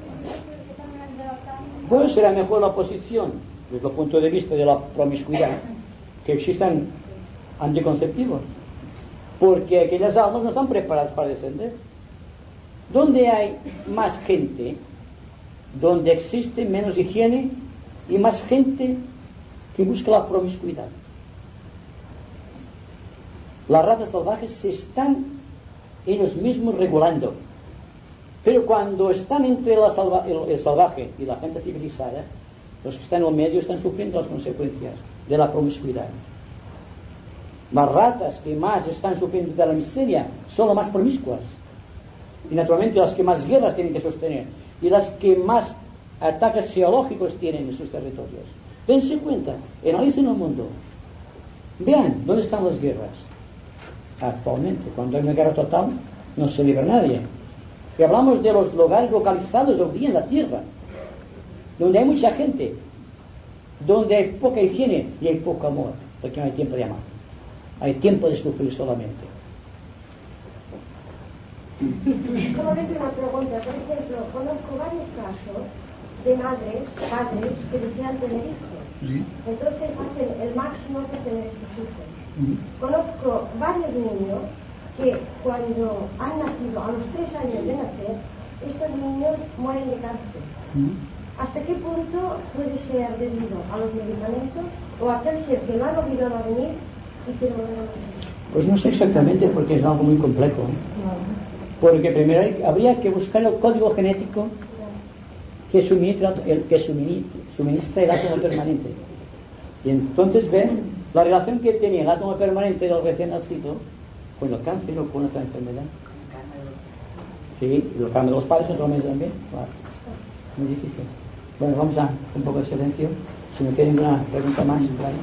que también el de la carne. Bueno, será mejor la posición, desde el punto de vista de la promiscuidad, que existan anticonceptivos, porque aquellas almas no están preparadas para descender. Donde hay más gente, donde existe menos higiene y más gente que busca la promiscuidad. Las razas salvajes se están ellos mismos regulando, pero cuando están entre el salvaje y la gente civilizada, los que están en el medio están sufriendo las consecuencias de la promiscuidad. Las ratas que más están sufriendo de la miseria son las más promiscuas, y naturalmente las que más guerras tienen que sostener y las que más ataques geológicos tienen en sus territorios. Dense cuenta, analicen el mundo, vean dónde están las guerras. Actualmente, cuando hay una guerra total, no se libra nadie. Y hablamos de los lugares localizados hoy día en la tierra, donde hay mucha gente, donde hay poca higiene y hay poco amor, porque no hay tiempo de amar, hay tiempo de sufrir solamente. Solamente una pregunta. Por ejemplo, conozco varios casos de madres, padres que desean tener hijos. Entonces hacen el máximo para tener sus hijos. Conozco varios niños que cuando han nacido, a los 3 años de nacer, estos niños mueren de cáncer. ¿Hasta qué punto puede ser debido a los medicamentos o a aquel ser que no han olvidado venir y que no lo han nacido? Pues no sé exactamente, porque es algo muy complejo. Porque primero habría que buscar el código genético que suministra el átomo permanente. Y entonces ven la relación que tenía el átomo permanente del recién nacido con el cáncer o con otra enfermedad. Sí, y los cambios de los padres naturalmente también. Claro. Muy difícil. Bueno, vamos a un poco de silencio. Si no tienen ninguna pregunta más, claro.